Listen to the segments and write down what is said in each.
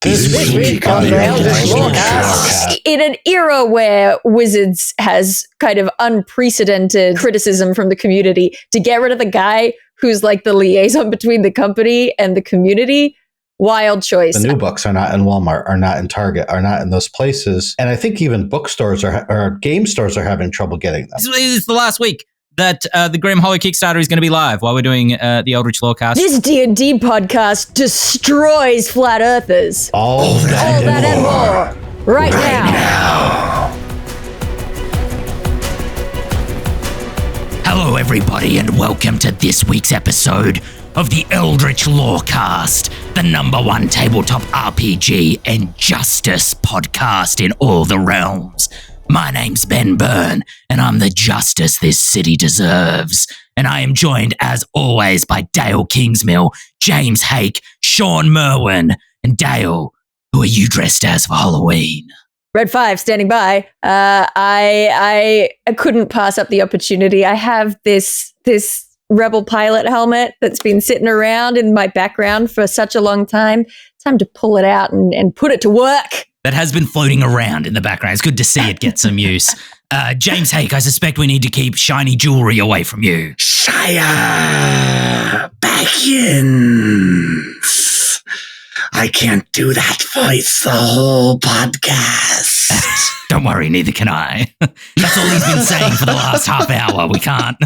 This week on the Eldritch Lorecast. In an era where Wizards has kind of unprecedented criticism from the community, to get rid of the guy who's like the liaison between the company and the community, wild choice. The new books are not in Walmart, are not in Target, are not in those places. And I think even bookstores or game stores are having trouble getting them. It's the last week that the Grim Hollow Kickstarter is going to be live while we're doing the Eldritch Lorecast. This D&D podcast destroys flat earthers. All that and more. Right now. Hello, everybody, and welcome to this week's episode of the Eldritch Lorecast, the #1 tabletop RPG and justice podcast in all the realms. My name's Ben Byrne, and I'm the justice this city deserves. And I am joined, as always, by Dael Kingsmill, James Hake, Shawn Merwin, and Dael, who are you dressed as for Halloween? Red 5 standing by. I couldn't pass up the opportunity. I have this Rebel pilot helmet that's been sitting around in my background for such a long time. Time to pull it out and put it to work. That has been floating around in the background. It's good to see it get some use. James Hake, I suspect we need to keep shiny jewelry away from you. Shia Backins. I can't do that voice the whole podcast. Don't worry, neither can I. That's all he's been saying for the last half hour. We can't.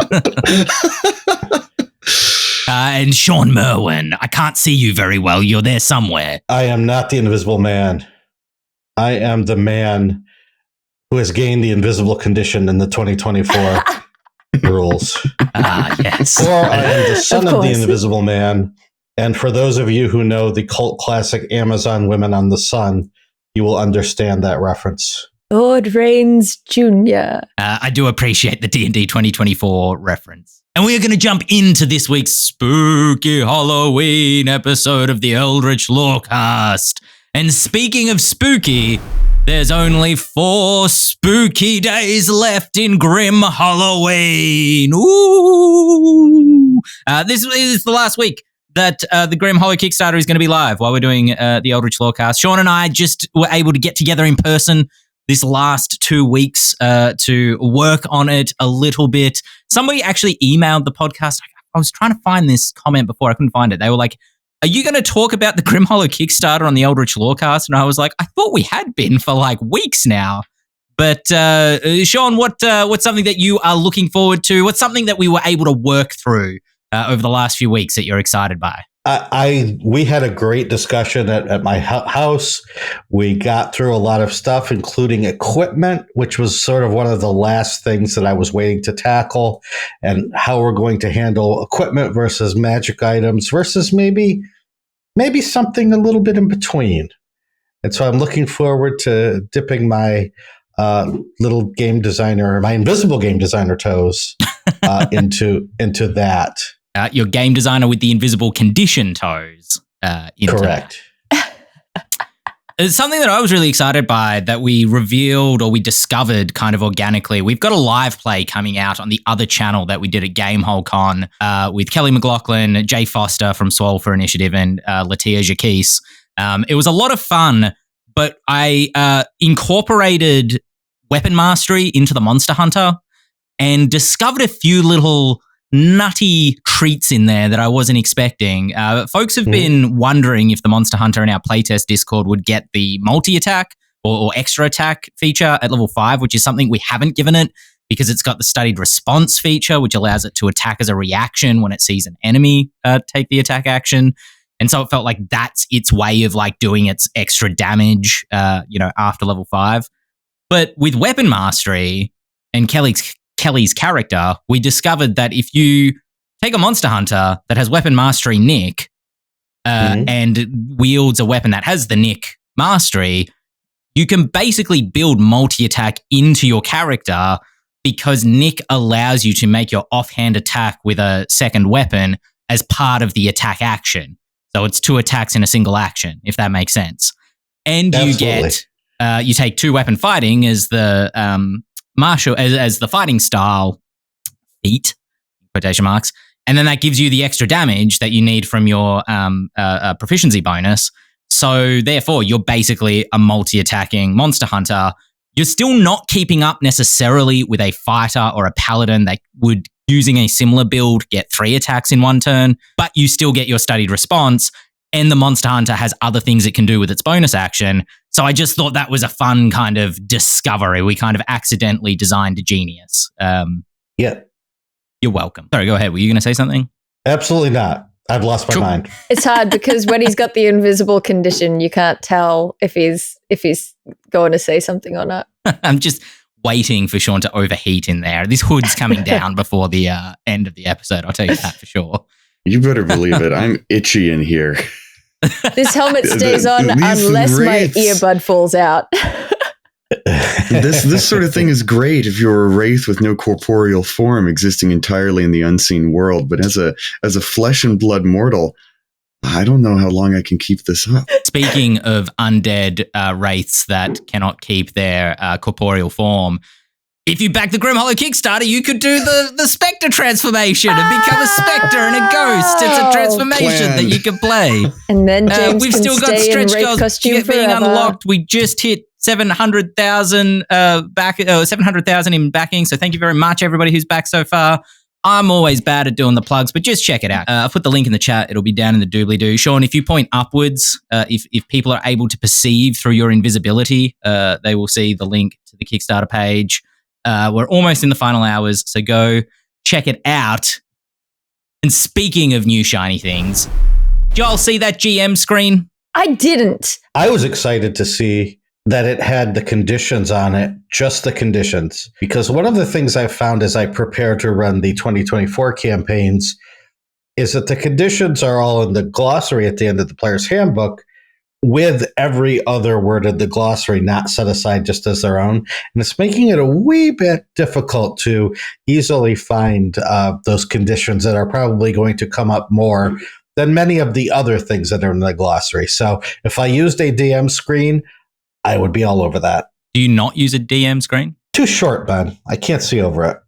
And Shawn Merwin, I can't see you very well. You're there somewhere. I am not the Invisible Man. I am the man who has gained the invisible condition in the 2024 rules. Yes. Or I am the son of the course. Invisible Man. And for those of you who know the cult classic Amazon Women on the Sun, you will understand that reference. Lord Reigns Jr. I do appreciate the D&D 2024 reference. And we are going to jump into this week's spooky Halloween episode of the Eldritch Lorecast. And speaking of spooky, there's only 4 spooky days left in Grim Halloween. Ooh! This is the last week that the Grim Hollow Kickstarter is going to be live while we're doing the Eldritch Lorecast. Shawn and I just were able to get together in person this last 2 weeks to work on it a little bit. Somebody actually emailed the podcast. I was trying to find this comment before. I couldn't find it. They were like, are you going to talk about the Grim Hollow Kickstarter on the Eldritch Lorecast? And I was like, I thought we had been for like weeks now. But Shawn, what's something that you are looking forward to? What's something that we were able to work through over the last few weeks that you're excited by? We had a great discussion at my house. We got through a lot of stuff, including equipment, which was sort of one of the last things that I was waiting to tackle, and how we're going to handle equipment versus magic items versus maybe something a little bit in between. And so I'm looking forward to dipping my little game designer, my invisible game designer toes into that. Your game designer with the invisible condition toes. Correct. It's something that I was really excited by that we revealed or we discovered kind of organically. We've got a live play coming out on the other channel that we did at GameholeCon with Kelly McLaughlin, Jay Foster from Swole for Initiative, and Latia Jaquise. It was a lot of fun, but I incorporated weapon mastery into the Monster Hunter and discovered a few little nutty treats in there that I wasn't expecting. Folks have been wondering if the Monster Hunter in our playtest Discord would get the multi-attack or extra attack feature at level 5, which is something we haven't given it because it's got the studied response feature, which allows it to attack as a reaction when it sees an enemy take the attack action. And so it felt like that's its way of like doing its extra damage, after level 5. But with weapon mastery and Kelly's character, we discovered that if you take a Monster Hunter that has weapon mastery Nick and wields a weapon that has the Nick mastery, you can basically build multi-attack into your character because Nick allows you to make your offhand attack with a second weapon as part of the attack action. So it's 2 attacks in a single action, if that makes sense. And Absolutely. you take 2 weapon fighting as the martial as the fighting style feat, quotation marks, and then that gives you the extra damage that you need from your proficiency bonus. So therefore, you're basically a multi-attacking monster hunter. You're still not keeping up necessarily with a fighter or a paladin that would, using a similar build, get 3 attacks in one turn, but you still get your studied response. And the monster hunter has other things it can do with its bonus action. So I just thought that was a fun kind of discovery. We kind of accidentally designed a genius. Yeah. You're welcome. Sorry, go ahead. Were you going to say something? Absolutely not. I've lost my mind. It's hard because when he's got the invisible condition, you can't tell if he's going to say something or not. I'm just waiting for Shawn to overheat in there. This hood's coming down before the end of the episode. I'll tell you that for sure. You better believe it. I'm itchy in here. This helmet stays on unless my earbud falls out. This sort of thing is great if you're a wraith with no corporeal form, existing entirely in the unseen world. But as a flesh and blood mortal, I don't know how long I can keep this up. Speaking of undead wraiths that cannot keep their corporeal form, if you back the Grim Hollow Kickstarter, you could do the Spectre transformation and become a Spectre and a ghost. It's a transformation that you can play. And then James we've can still got stay stretch in wraith goals costume being forever. unlocked. We just hit 700,000 700,000 in backing. So thank you very much, everybody who's backed so far. I'm always bad at doing the plugs, but just check it out. I'll put the link in the chat. It'll be down in the doobly-doo. Shawn, if you point upwards, if people are able to perceive through your invisibility, they will see the link to the Kickstarter page. We're almost in the final hours, so go check it out. And speaking of new shiny things, did y'all see that GM screen? I didn't. I was excited to see that it had the conditions on it, just the conditions. Because one of the things I've found as I prepare to run the 2024 campaigns is that the conditions are all in the glossary at the end of the player's handbook, with every other word of the glossary not set aside just as their own. And it's making it a wee bit difficult to easily find those conditions that are probably going to come up more than many of the other things that are in the glossary. So if I used a DM screen, I would be all over that. Do you not use a DM screen? Too short, Ben. I can't see over it.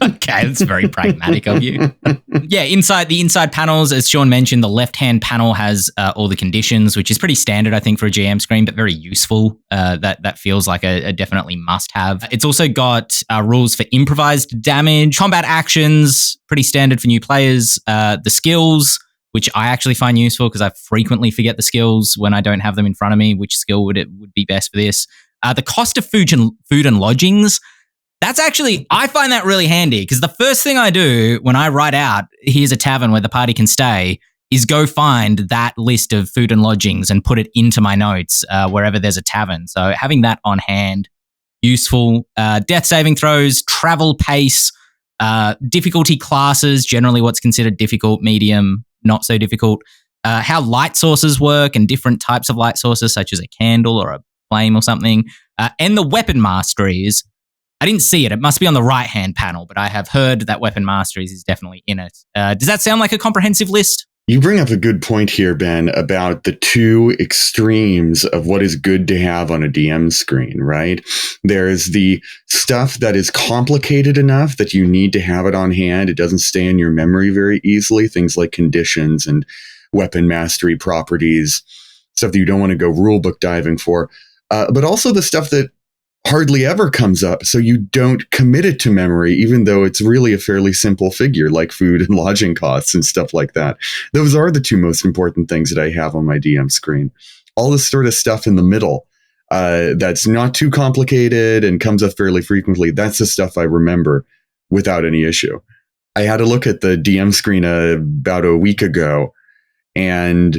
Okay, that's very pragmatic of you. Yeah, the inside panels, as Shawn mentioned, the left-hand panel has all the conditions, which is pretty standard, I think, for a GM screen, but very useful. That feels like a definitely must-have. It's also got rules for improvised damage, combat actions, pretty standard for new players. The skills, which I actually find useful because I frequently forget the skills when I don't have them in front of me. Which skill would be best for this? The cost of food and lodgings. That's actually, I find that really handy because the first thing I do when I write out, here's a tavern where the party can stay, is go find that list of food and lodgings and put it into my notes wherever there's a tavern. So having that on hand, useful. Death saving throws, travel pace, difficulty classes, generally what's considered difficult, medium, not so difficult. How light sources work and different types of light sources, such as a candle or a flame or something. And the weapon masteries. I didn't see it. It must be on the right-hand panel, but I have heard that weapon masteries is definitely in it. Does that sound like a comprehensive list? You bring up a good point here, Ben, about the two extremes of what is good to have on a DM screen, right? There's the stuff that is complicated enough that you need to have it on hand. It doesn't stay in your memory very easily. Things like conditions and weapon mastery properties, stuff that you don't want to go rulebook diving for. But also the stuff that hardly ever comes up, so you don't commit it to memory, even though it's really a fairly simple figure, like food and lodging costs and stuff like that. Those are the two most important things that I have on my DM screen. All this sort of stuff in the middle that's not too complicated and comes up fairly frequently, that's the stuff I remember without any issue. I had a look at the DM screen about a week ago, and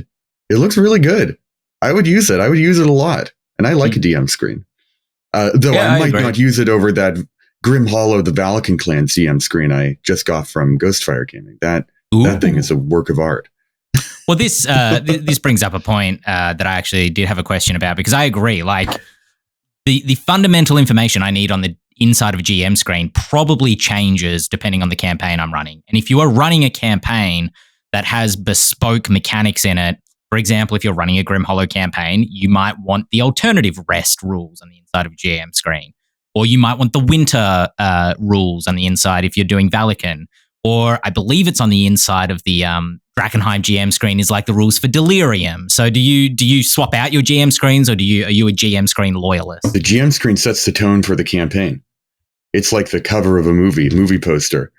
it looks really good. I would use it. I would use it a lot, and I like a DM screen. Though yeah, I might not use it over that Grim Hollow, the Valakan Clan's DM screen I just got from Ghostfire Gaming. That thing is a work of art. Well, this brings up a point that I actually did have a question about, because I agree. Like the fundamental information I need on the inside of a GM screen probably changes depending on the campaign I'm running. And if you are running a campaign that has bespoke mechanics in it, for example, if you're running a Grim Hollow campaign, you might want the alternative rest rules on the inside of a GM screen. Or you might want the winter rules on the inside if you're doing Valakan. or I believe it's on the inside of the Drakkenheim GM screen is like the rules for Delirium. So do you swap out your GM screens, or are you a GM screen loyalist? The GM screen sets the tone for the campaign. It's like the cover of a movie poster.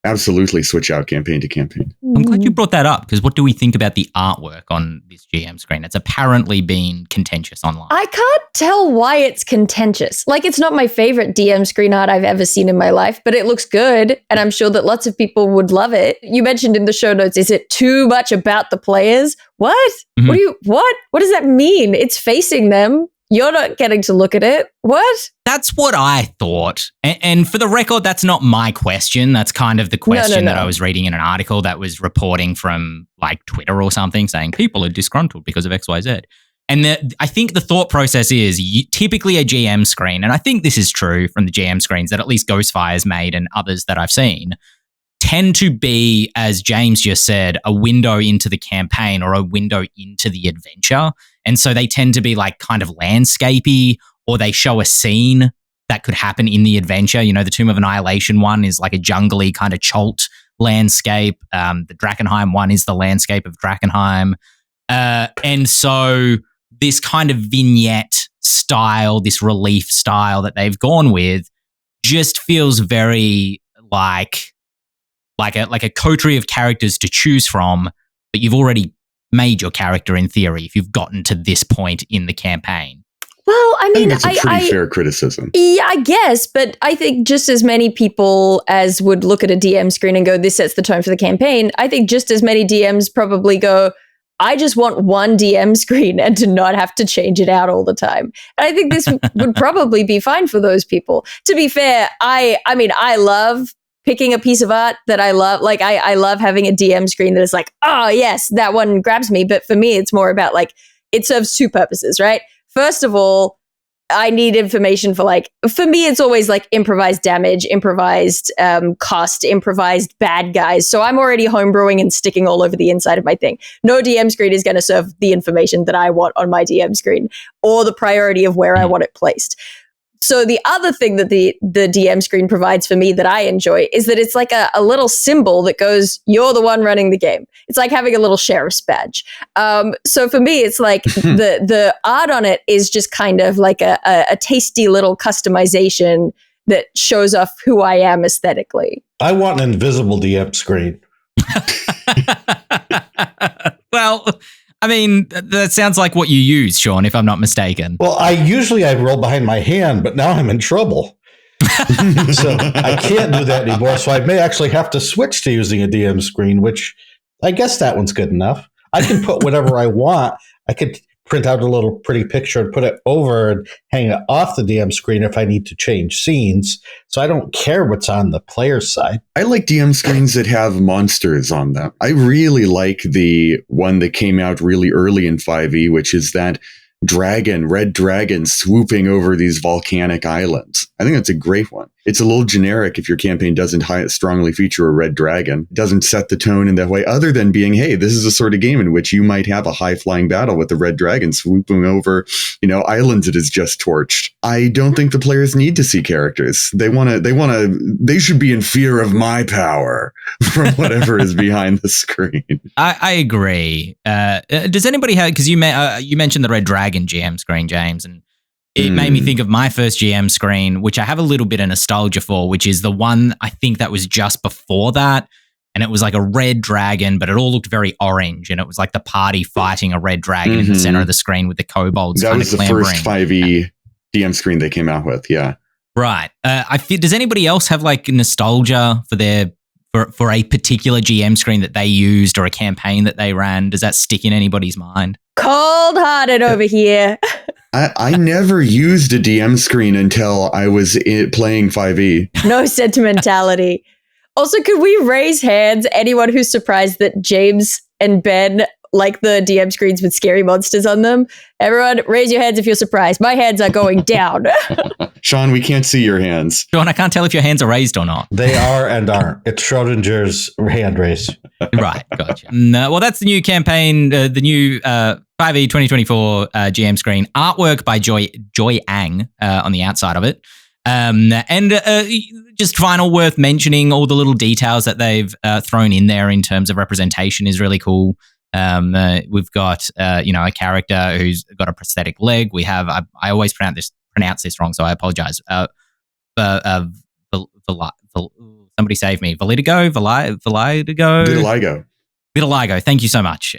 Absolutely switch out campaign to campaign. I'm glad you brought that up, because what do we think about the artwork on this GM screen? It's apparently been contentious online. I can't tell why it's contentious. Like, it's not my favorite DM screen art I've ever seen in my life, but it looks good, and I'm sure that lots of people would love it. You mentioned in the show notes, is it too much about the players? What? Mhm. What does that mean? It's facing them. You're not getting to look at it. What? That's what I thought. And for the record, that's not my question. That's kind of the question that I was reading in an article that was reporting from like Twitter or something, saying people are disgruntled because of XYZ. And I think the thought process is typically a GM screen, and I think this is true from the GM screens that at least Ghostfire's made and others that I've seen, tend to be, as James just said, a window into the campaign or a window into the adventure. And so they tend to be like kind of landscapey, or they show a scene that could happen in the adventure. You know, the Tomb of Annihilation one is like a jungly kind of Chult landscape. The Drakkenheim one is the landscape of Drakkenheim. And so this kind of vignette style, this relief style that they've gone with just feels very like a coterie of characters to choose from, but you've already made your character in theory if you've gotten to this point in the campaign. Well, I mean, that's a pretty fair criticism. Yeah, I guess, but I think just as many people as would look at a DM screen and go, this sets the tone for the campaign, I think just as many DMs probably go, I just want one DM screen and to not have to change it out all the time. And I think this would probably be fine for those people. To be fair, I mean, I love picking a piece of art that I love. Like, I love having a DM screen that is like, oh, yes, that one grabs me. But for me, it's more about like, it serves two purposes, right? First of all, I need information for like, for me, it's always like improvised damage, improvised cost, improvised bad guys. So I'm already homebrewing and sticking all over the inside of my thing. No DM screen is going to serve the information that I want on my DM screen or the priority of where I want it placed. So the other thing that the DM screen provides for me that I enjoy is that it's like a little symbol that goes, you're the one running the game. It's like having a little sheriff's badge. So for me, it's like the art on it is just kind of like a tasty little customization that shows off who I am aesthetically. I want an invisible DM screen. Well, I mean, that sounds like what you use, Shawn, if I'm not mistaken. Well, I roll behind my hand, but now I'm in trouble. So I can't do that anymore. So I may actually have to switch to using a DM screen, which I guess that one's good enough. I can put whatever I want. I could print out a little pretty picture and put it over and hang it off the DM screen if I need to change scenes. So I don't care what's on the player's side. I like DM screens that have monsters on them. I really like the one that came out really early in 5e, which is that red dragon swooping over these volcanic islands. I think that's a great one. It's a little generic if your campaign doesn't strongly feature a red dragon. It doesn't set the tone in that way, other than being, hey, this is a sort of game in which you might have a high-flying battle with the red dragon swooping over, islands it has just torched. I don't think the players need to see characters. They should be in fear of my power from whatever is behind the screen. I agree. Does anybody have, because you mentioned the red dragon GM screen, James, and it made me think of my first GM screen, which I have a little bit of nostalgia for, which is the one I think that was just before that. And it was like a red dragon, but it all looked very orange. And it was like the party fighting a red dragon in the center of the screen with the kobolds that kind was of the clambering. first 5e DM screen they came out with, yeah. Right. Does anybody else have like nostalgia for a particular GM screen that they used or a campaign that they ran? Does that stick in anybody's mind? Cold-hearted over here. I never used a DM screen until I was playing 5e. No sentimentality. Also, could we raise hands, anyone who's surprised that James and Ben like the DM screens with scary monsters on them? Everyone, raise your hands if you're surprised. My hands are going down. Shawn, we can't see your hands. Shawn, I can't tell if your hands are raised or not. They are and aren't. It's Schrodinger's hand raise. Right, gotcha. No, well, that's the new campaign, the new 5e 2024 GM screen. Artwork by Joy Ang on the outside of it. Just final worth mentioning, all the little details that they've thrown in there in terms of representation is really cool. We've got a character who's got a prosthetic leg. We have I always pronounce this wrong, so I apologize. Somebody save me. Vitiligo. Thank you so much.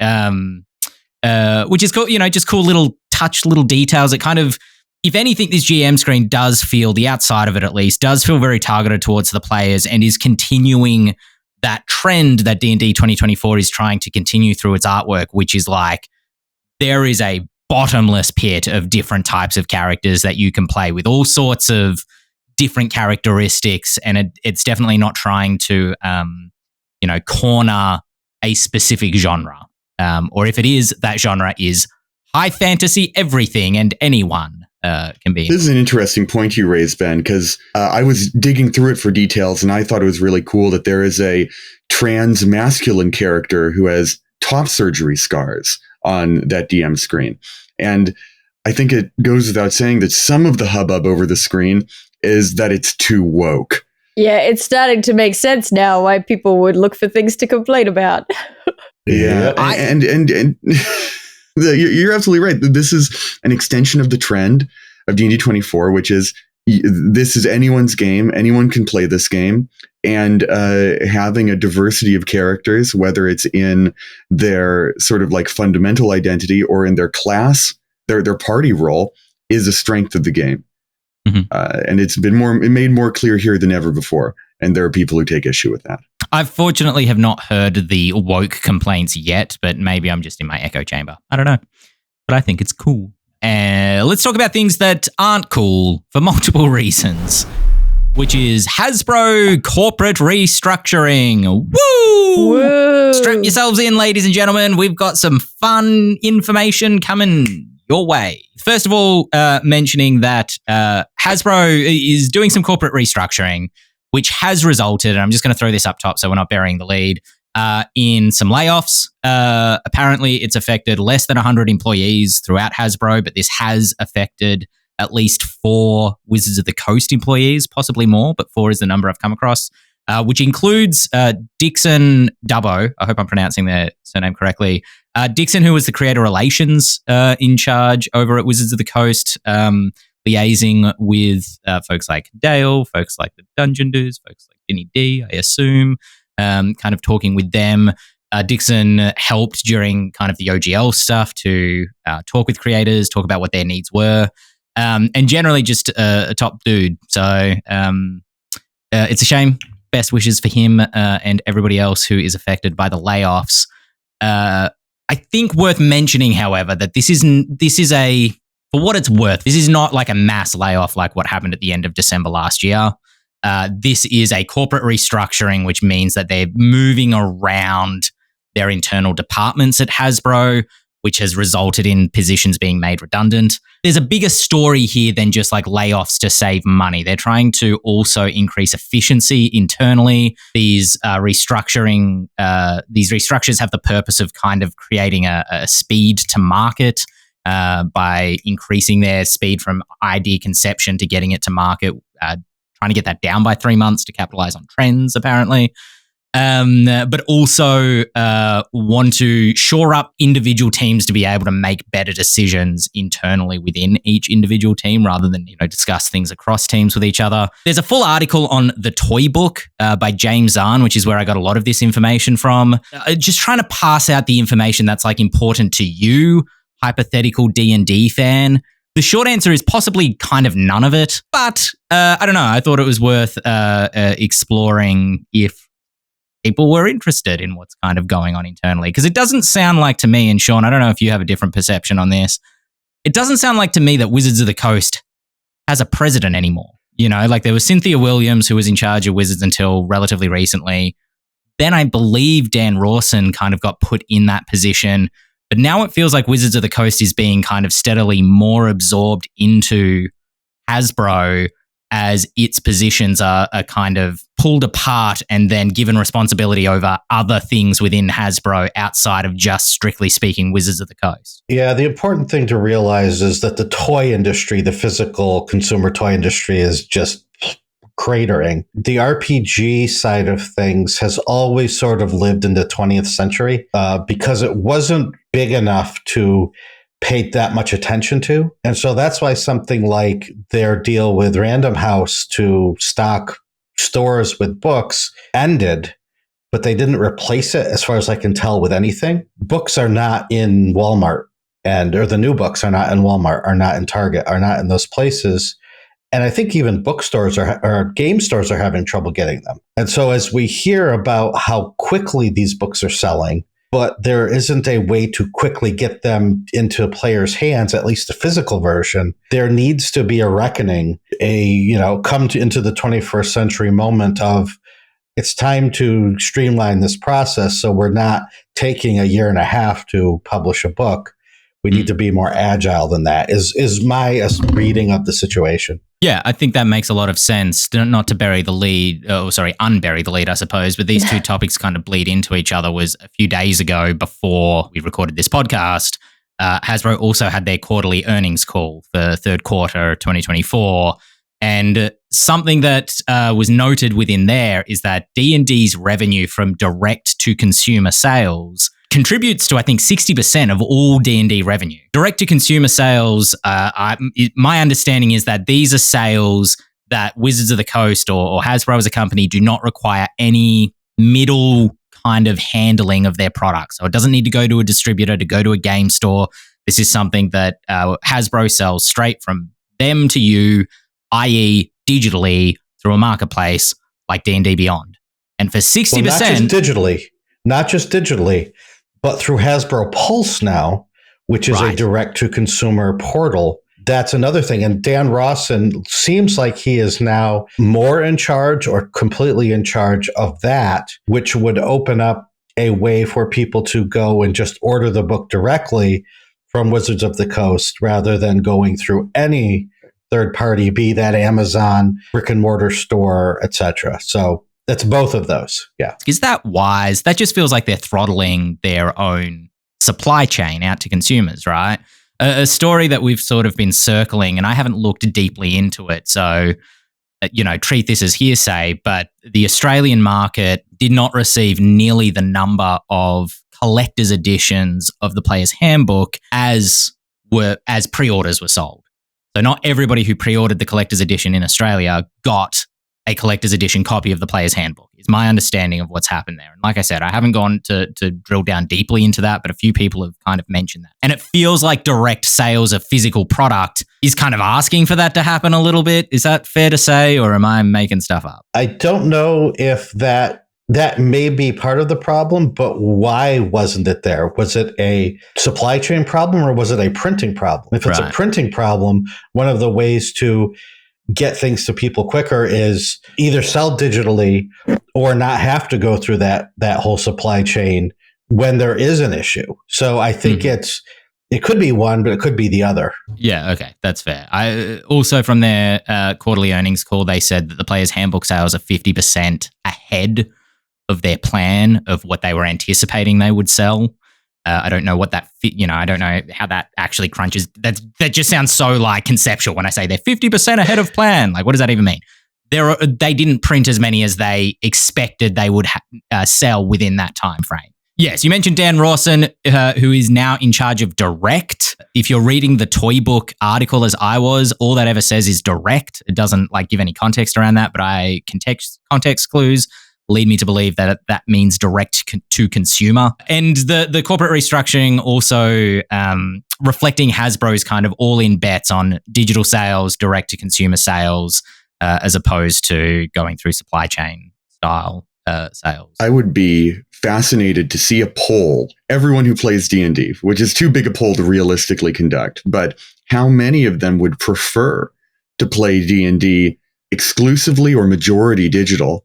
Which is cool. Just cool little details. It kind of, if anything, this GM screen does feel, the outside of it at least, does feel very targeted towards the players and is continuing that trend that D&D 2024 is trying to continue through its artwork, which is like, there is a bottomless pit of different types of characters that you can play with, all sorts of different characteristics, and it's definitely not trying to, corner a specific genre. Or if it is, that genre is high fantasy everything and anyone can be. This is an interesting point you raised, Ben, because I was digging through it for details, and I thought it was really cool that there is a trans masculine character who has top surgery scars on that DM screen. And I think it goes without saying that some of the hubbub over the screen is that it's too woke. Yeah, it's starting to make sense now why people would look for things to complain about. Yeah, and you're absolutely right. This is an extension of the trend of D&D 24, which is this is anyone's game. Anyone can play this game. And having a diversity of characters, whether it's in their sort of like fundamental identity or in their class, their party role, is a strength of the game. Mm-hmm. And it's been made more clear here than ever before. And there are people who take issue with that. I fortunately have not heard the woke complaints yet, but maybe I'm just in my echo chamber. I don't know. But I think it's cool. Let's talk about things that aren't cool for multiple reasons, which is Hasbro corporate restructuring. Woo! Woo! Strap yourselves in, ladies and gentlemen. We've got some fun information coming your way. First of all, mentioning that Hasbro is doing some corporate restructuring, which has resulted, and I'm just going to throw this up top so we're not burying the lead, in some layoffs. Apparently, it's affected less than 100 employees throughout Hasbro, but this has affected at least 4 Wizards of the Coast employees, possibly more, but 4 is the number I've come across, which includes Dixon Dubbo. I hope I'm pronouncing their surname correctly. Dixon, who was the creator relations in charge over at Wizards of the Coast, liaising with folks like Dael, folks like the Dungeon Doers, folks like Ginny D, I assume, kind of talking with them. Dixon helped during kind of the OGL stuff to talk with creators, talk about what their needs were, and generally just a top dude. So it's a shame. Best wishes for him and everybody else who is affected by the layoffs. I think worth mentioning, however, that this is a, for what it's worth, this is not like a mass layoff like what happened at the end of December last year. This is a corporate restructuring, which means that they're moving around their internal departments at Hasbro, which has resulted in positions being made redundant. There's a bigger story here than just like layoffs to save money. They're trying to also increase efficiency internally. These restructures have the purpose of kind of creating a speed to market by increasing their speed from idea conception to getting it to market, trying to get that down by 3 months to capitalize on trends, apparently. But also want to shore up individual teams to be able to make better decisions internally within each individual team rather than, discuss things across teams with each other. There's a full article on the Toy Book by James Zahn, which is where I got a lot of this information from. Just trying to pass out the information that's like important to you, hypothetical D&D fan. The short answer is possibly kind of none of it, but I don't know. I thought it was worth exploring if people were interested in what's kind of going on internally. Because it doesn't sound like to me, and Shawn, I don't know if you have a different perception on this, it doesn't sound like to me that Wizards of the Coast has a president anymore. Like there was Cynthia Williams, who was in charge of Wizards until relatively recently. Then I believe Dan Rawson kind of got put in that position. But now it feels like Wizards of the Coast is being kind of steadily more absorbed into Hasbro. as its positions are kind of pulled apart and then given responsibility over other things within Hasbro outside of just strictly speaking Wizards of the Coast. Yeah, the important thing to realize is that the toy industry, the physical consumer toy industry, is just cratering. The RPG side of things has always sort of lived in the 20th century because it wasn't big enough to paid that much attention to. And so that's why something like their deal with Random House to stock stores with books ended, but they didn't replace it as far as I can tell with anything. Books are not in Walmart or the new books are not in Walmart, are not in Target, are not in those places. And I think even bookstores or game stores are having trouble getting them. And so as we hear about how quickly these books are selling, but there isn't a way to quickly get them into a player's hands, at least the physical version, there needs to be a reckoning, into the 21st century moment of it's time to streamline this process so we're not taking a year and a half to publish a book. We need to be more agile than that, is my reading of the situation. Yeah, I think that makes a lot of sense. Not to bury the lead, unbury the lead, I suppose, but these two topics kind of bleed into each other. Was a few days ago before we recorded this podcast, Hasbro also had their quarterly earnings call for third quarter 2024. And something that was noted within there is that D&D's revenue from direct-to-consumer sales contributes to, I think, 60% of all D&D revenue. Direct-to-consumer sales, my understanding is that these are sales that Wizards of the Coast or Hasbro as a company do not require any middle kind of handling of their products. So it doesn't need to go to a distributor, to go to a game store. This is something that Hasbro sells straight from them to you, i.e. digitally through a marketplace like D&D Beyond. And for 60%... not just digitally, but through Hasbro Pulse now, which is a direct-to-consumer portal. That's another thing. And Dan Rawson seems like he is now more in charge or completely in charge of that, which would open up a way for people to go and just order the book directly from Wizards of the Coast rather than going through any third party, be that Amazon, brick and mortar store, etc. So that's both of those. Yeah. Is that wise? That just feels like they're throttling their own supply chain out to consumers, right? A story that we've sort of been circling, and I haven't looked deeply into it. So, treat this as hearsay, but the Australian market did not receive nearly the number of collector's editions of the Player's Handbook as pre-orders were sold. So not everybody who pre-ordered the collector's edition in Australia got a collector's edition copy of the Player's Handbook, is my understanding of what's happened there. And like I said, I haven't gone to drill down deeply into that, but a few people have kind of mentioned that. And it feels like direct sales of physical product is kind of asking for that to happen a little bit. Is that fair to say, or am I making stuff up? I don't know if that may be part of the problem, but why wasn't it there? Was it a supply chain problem or was it a printing problem? If it's a printing problem, one of the ways to get things to people quicker is either sell digitally or not have to go through that whole supply chain when there is an issue. So I think it could be one, but it could be the other. Yeah, okay, that's fair. I also, from their quarterly earnings call, they said that the Player's Handbook sales are 50% ahead of their plan of what they were anticipating they would sell. I don't know what that, I don't know how that actually crunches. That just sounds so like conceptual when I say they're 50% ahead of plan. Like, what does that even mean? They didn't print as many as they expected they would sell within that time frame. Yes, you mentioned Dan Rawson, who is now in charge of direct. If you're reading the Toy Book article as I was, all that ever says is direct. It doesn't give any context around that, but context clues lead me to believe that that means direct to consumer. And the corporate restructuring also reflecting Hasbro's kind of all-in bets on digital sales, direct to consumer sales, as opposed to going through supply chain style sales. I would be fascinated to see a poll, everyone who plays D&D, which is too big a poll to realistically conduct, but how many of them would prefer to play D&D exclusively or majority digital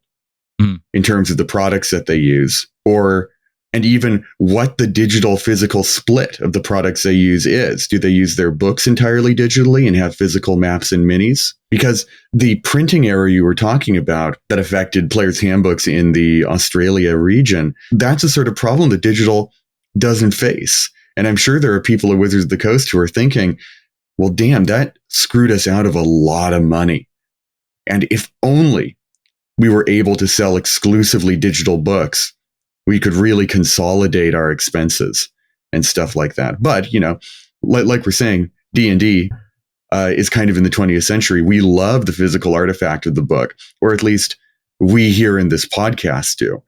in terms of the products that they use, or and even what the digital physical split of the products they use is. Do they use their books entirely digitally and have physical maps and minis? Because the printing error you were talking about that affected players' handbooks in the Australia region, that's a sort of problem that digital doesn't face. And I'm sure there are people at Wizards of the Coast who are thinking, well, damn, that screwed us out of a lot of money. And if only we were able to sell exclusively digital books, we could really consolidate our expenses and stuff like that. But, you know, like we're saying, D&D is kind of in the 20th century. We love the physical artifact of the book, or at least we here in this podcast do.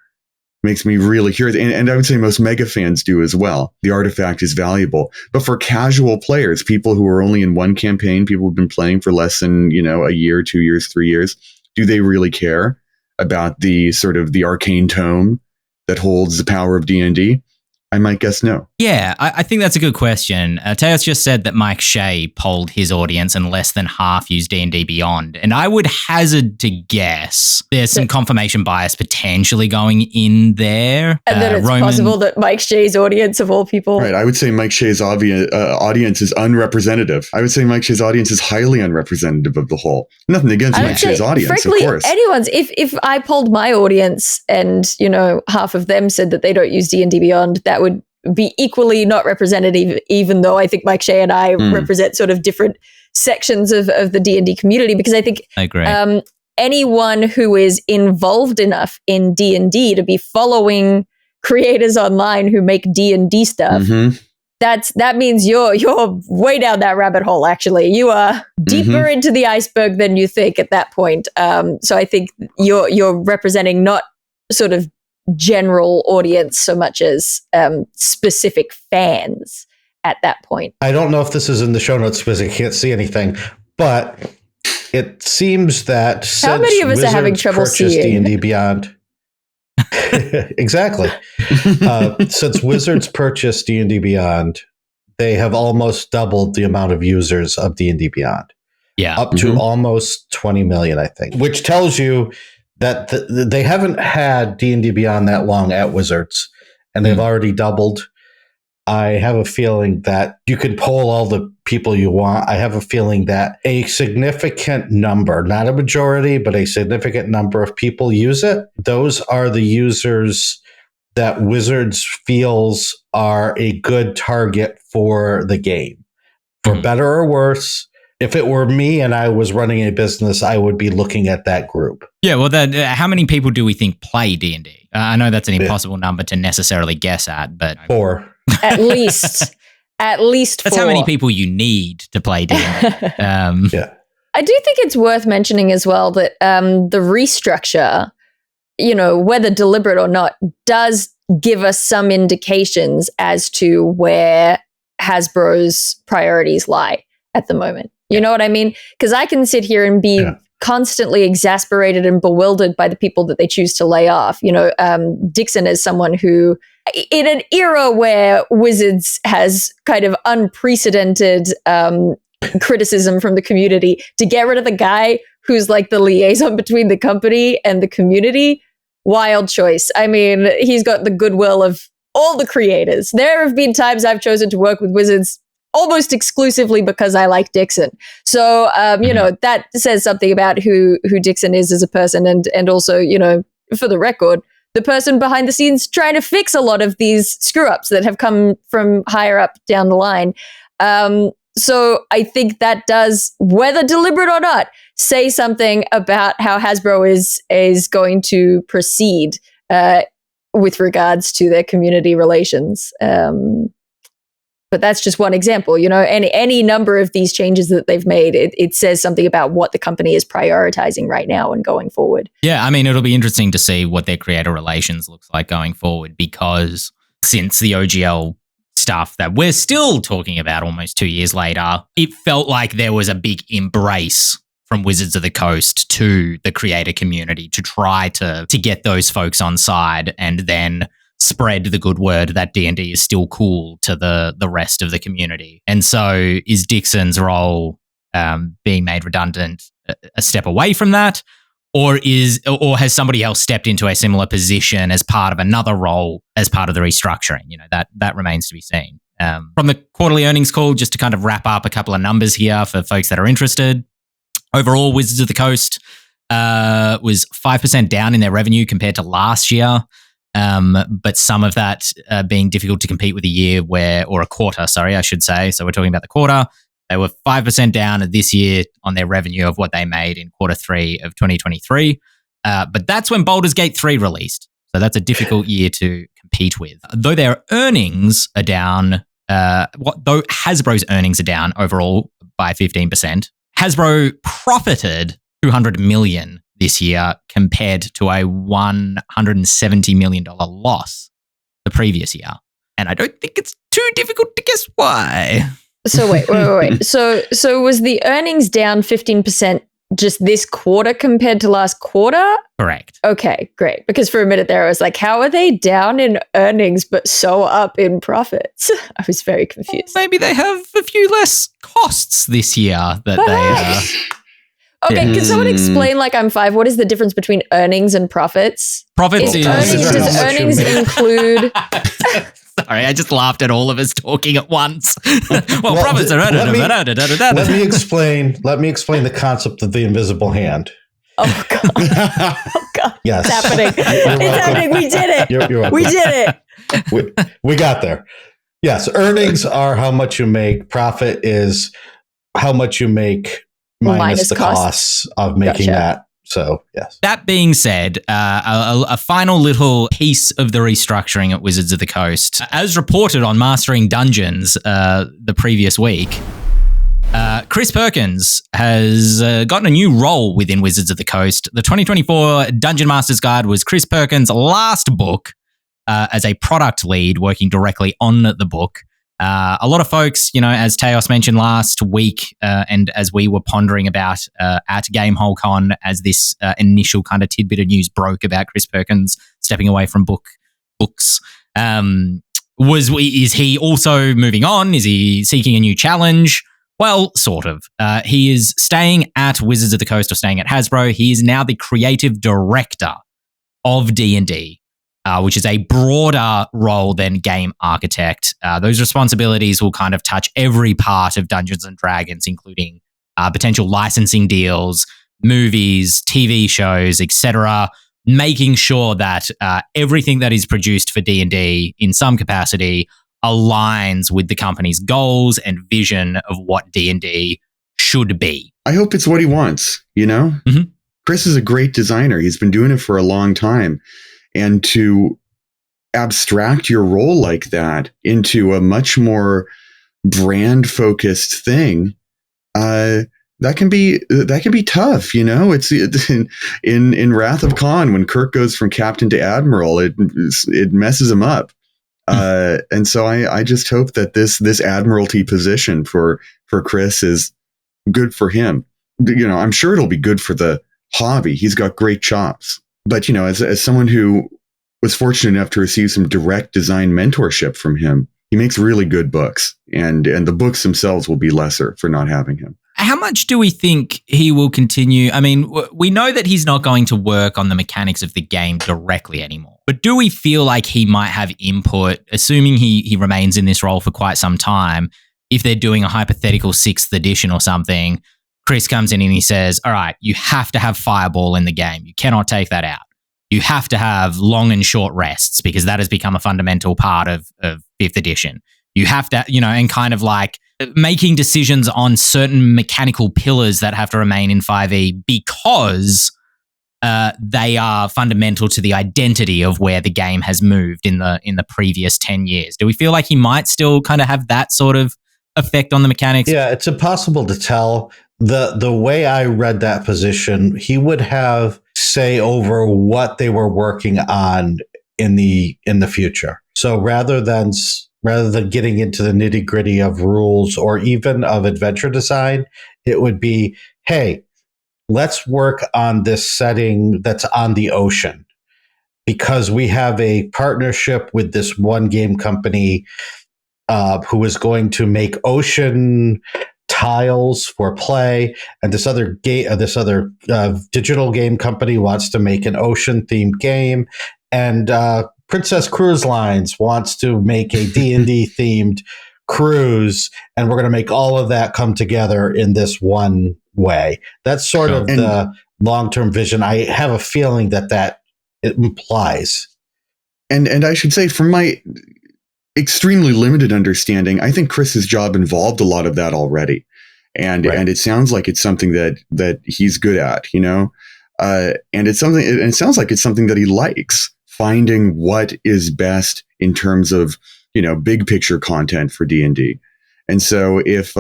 Makes me really curious. And I would say most mega fans do as well. The artifact is valuable. But for casual players, people who are only in one campaign, people who've been playing for less than, you know, a year, 2 years, 3 years, do they really care about the sort of the arcane tome that holds the power of D&D? I might guess no. Yeah, I think that's a good question. Teos just said that Mike Shea polled his audience and less than half use D&D Beyond. And I would hazard to guess there's some confirmation bias potentially going in there. And then it's possible that Mike Shea's audience of all people. Right. I would say Mike Shea's audience is unrepresentative. I would say Mike Shea's audience is highly unrepresentative of the whole. Nothing against Mike Shea's audience, frankly, of course. Anyone's. If I polled my audience and, you know, half of them said that they don't use D&D Beyond, that would be equally not representative, even though I think Mike Shea and I represent sort of different sections of the D&D community, because I think I agree. Anyone who is involved enough in D&D to be following creators online who make D&D stuff, that means you're way down that rabbit hole. Actually, you are deeper into the iceberg than you think at that point. So I think you're representing not sort of general audience so much as specific fans at that point. I don't know if this is in the show notes because I can't see anything, but it seems that how many of us are having trouble seeing D&D Beyond? Exactly. Since Wizards purchased D&D Beyond, they have almost doubled the amount of users of D&D Beyond. Yeah, up to almost 20 million, I think, which tells you that they haven't had D&D Beyond that long at Wizards, and they've already doubled. I have a feeling that you could poll all the people you want. I have a feeling that a significant number, not a majority, but a significant number of people use it. Those are the users that Wizards feels are a good target for the game, for better or worse. If it were me and I was running a business, I would be looking at that group. Yeah, well, how many people do we think play D&D? I know that's an impossible number to necessarily guess at, but 4. At least 4. That's how many people you need to play D&D. Yeah. I do think it's worth mentioning as well that the restructure, you know, whether deliberate or not, does give us some indications as to where Hasbro's priorities lie at the moment. You know what I mean? Because I can sit here and be constantly exasperated and bewildered by the people that they choose to lay off. You know, Dixon is someone who, in an era where Wizards has kind of unprecedented criticism from the community, to get rid of the guy who's like the liaison between the company and the community, wild choice. I mean, he's got the goodwill of all the creators. There have been times I've chosen to work with Wizards almost exclusively because I like Dixon. So, you know, that says something about who Dixon is as a person. And also, you know, for the record, the person behind the scenes trying to fix a lot of these screw ups that have come from higher up down the line. So I think that does, whether deliberate or not, say something about how Hasbro is going to proceed with regards to their community relations. But that's just one example. You know, any number of these changes that they've made, it says something about what the company is prioritizing right now and going forward. Yeah, I mean, it'll be interesting to see what their creator relations looks like going forward, because since the OGL stuff that we're still talking about almost 2 years later, it felt like there was a big embrace from Wizards of the Coast to the creator community to try to get those folks on side and then spread the good word that D&D is still cool to the rest of the community. And so is Dixon's role being made redundant a step away from that? or has somebody else stepped into a similar position as part of another role as part of the restructuring? That remains to be seen. From the quarterly earnings call, just to kind of wrap up a couple of numbers here for folks that are interested. Overall, Wizards of the Coast was 5% down in their revenue compared to last year. But some of that being difficult to compete with a quarter, I should say. So we're talking about the quarter. They were 5% down this year on their revenue of what they made in quarter 3 of 2023. But that's when Baldur's Gate 3 released. So that's a difficult year to compete with. Though their earnings are down, though Hasbro's earnings are down overall by 15%, Hasbro profited $200 million this year compared to a $170 million loss the previous year. And I don't think it's too difficult to guess why. So wait. So was the earnings down 15% just this quarter compared to last quarter? Correct. Okay, great. Because for a minute there, I was like, how are they down in earnings but so up in profits? I was very confused. Maybe they have a few less costs this year that Okay, can someone explain, like I'm 5, what is the difference between earnings and profits? Profits Does earnings include... Sorry, I just laughed at all of us talking at once. well, profits are... Let me explain the concept of the invisible hand. Oh, God. Oh, God. Yes. It's happening. It's happening. We did it. You're welcome. We did it. We got there. Yes, earnings are how much you make. Profit is how much you make minus the costs of making that. So, yes. That being said, a final little piece of the restructuring at Wizards of the Coast. As reported on Mastering Dungeons the previous week, Chris Perkins has gotten a new role within Wizards of the Coast. The 2024 Dungeon Master's Guide was Chris Perkins' last book as a product lead working directly on the book. A lot of folks, as Teos mentioned last week, and as we were pondering about at GameHole Con, as this initial kind of tidbit of news broke about Chris Perkins stepping away from books, is he also moving on? Is he seeking a new challenge? Well, sort of. He is staying at Wizards of the Coast, or staying at Hasbro. He is now the creative director of D&D. Which is a broader role than game architect. Those responsibilities will kind of touch every part of Dungeons & Dragons, including potential licensing deals, movies, TV shows, etc., making sure that everything that is produced for D&D in some capacity aligns with the company's goals and vision of what D&D should be. I hope it's what he wants, Mm-hmm. Chris is a great designer. He's been doing it for a long time. And to abstract your role like that into a much more brand-focused thing, that can be tough. It's in Wrath of Khan, when Kirk goes from captain to admiral, it messes him up. And so I just hope that this admiralty position for Chris is good for him. I'm sure it'll be good for the hobby. He's got great chops. But, as someone who was fortunate enough to receive some direct design mentorship from him, he makes really good books, and the books themselves will be lesser for not having him. How much do we think he will continue? I mean, we know that he's not going to work on the mechanics of the game directly anymore, but do we feel like he might have input, assuming he remains in this role for quite some time? If they're doing a hypothetical 6th edition or something, Chris comes in and he says, all right, you have to have fireball in the game. You cannot take that out. You have to have long and short rests, because that has become a fundamental part of 5th edition. You have to, and kind of like making decisions on certain mechanical pillars that have to remain in 5e because they are fundamental to the identity of where the game has moved in the previous 10 years. Do we feel like he might still kind of have that sort of effect on the mechanics? Yeah, it's impossible to tell. The way I read that position, he would have say over what they were working on in the future. So rather than getting into the nitty-gritty of rules or even of adventure design, it would be, hey, let's work on this setting that's on the ocean, because we have a partnership with this one game company who is going to make ocean tiles for play, and this other digital game company wants to make an ocean themed game, and Princess Cruise Lines wants to make a D&D themed cruise, and we're going to make all of that come together in this one way. That's sort of the long-term vision. I have a feeling that it implies. And I should say, from my extremely limited understanding, I think Chris's job involved a lot of that already. And it sounds like it's something that he's good at, and it sounds like it's something that he likes, finding what is best in terms of, big picture content for D&D. And so if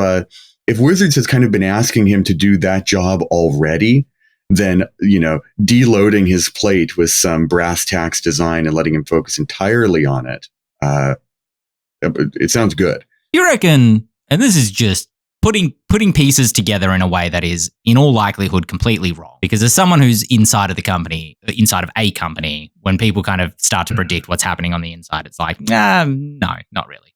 Wizards has kind of been asking him to do that job already, then, deloading his plate with some brass tacks design and letting him focus entirely on it, it sounds good. You reckon, and this is just putting pieces together in a way that is, in all likelihood, completely wrong. Because as someone who's inside of a company, when people kind of start to predict what's happening on the inside, it's like, no, not really.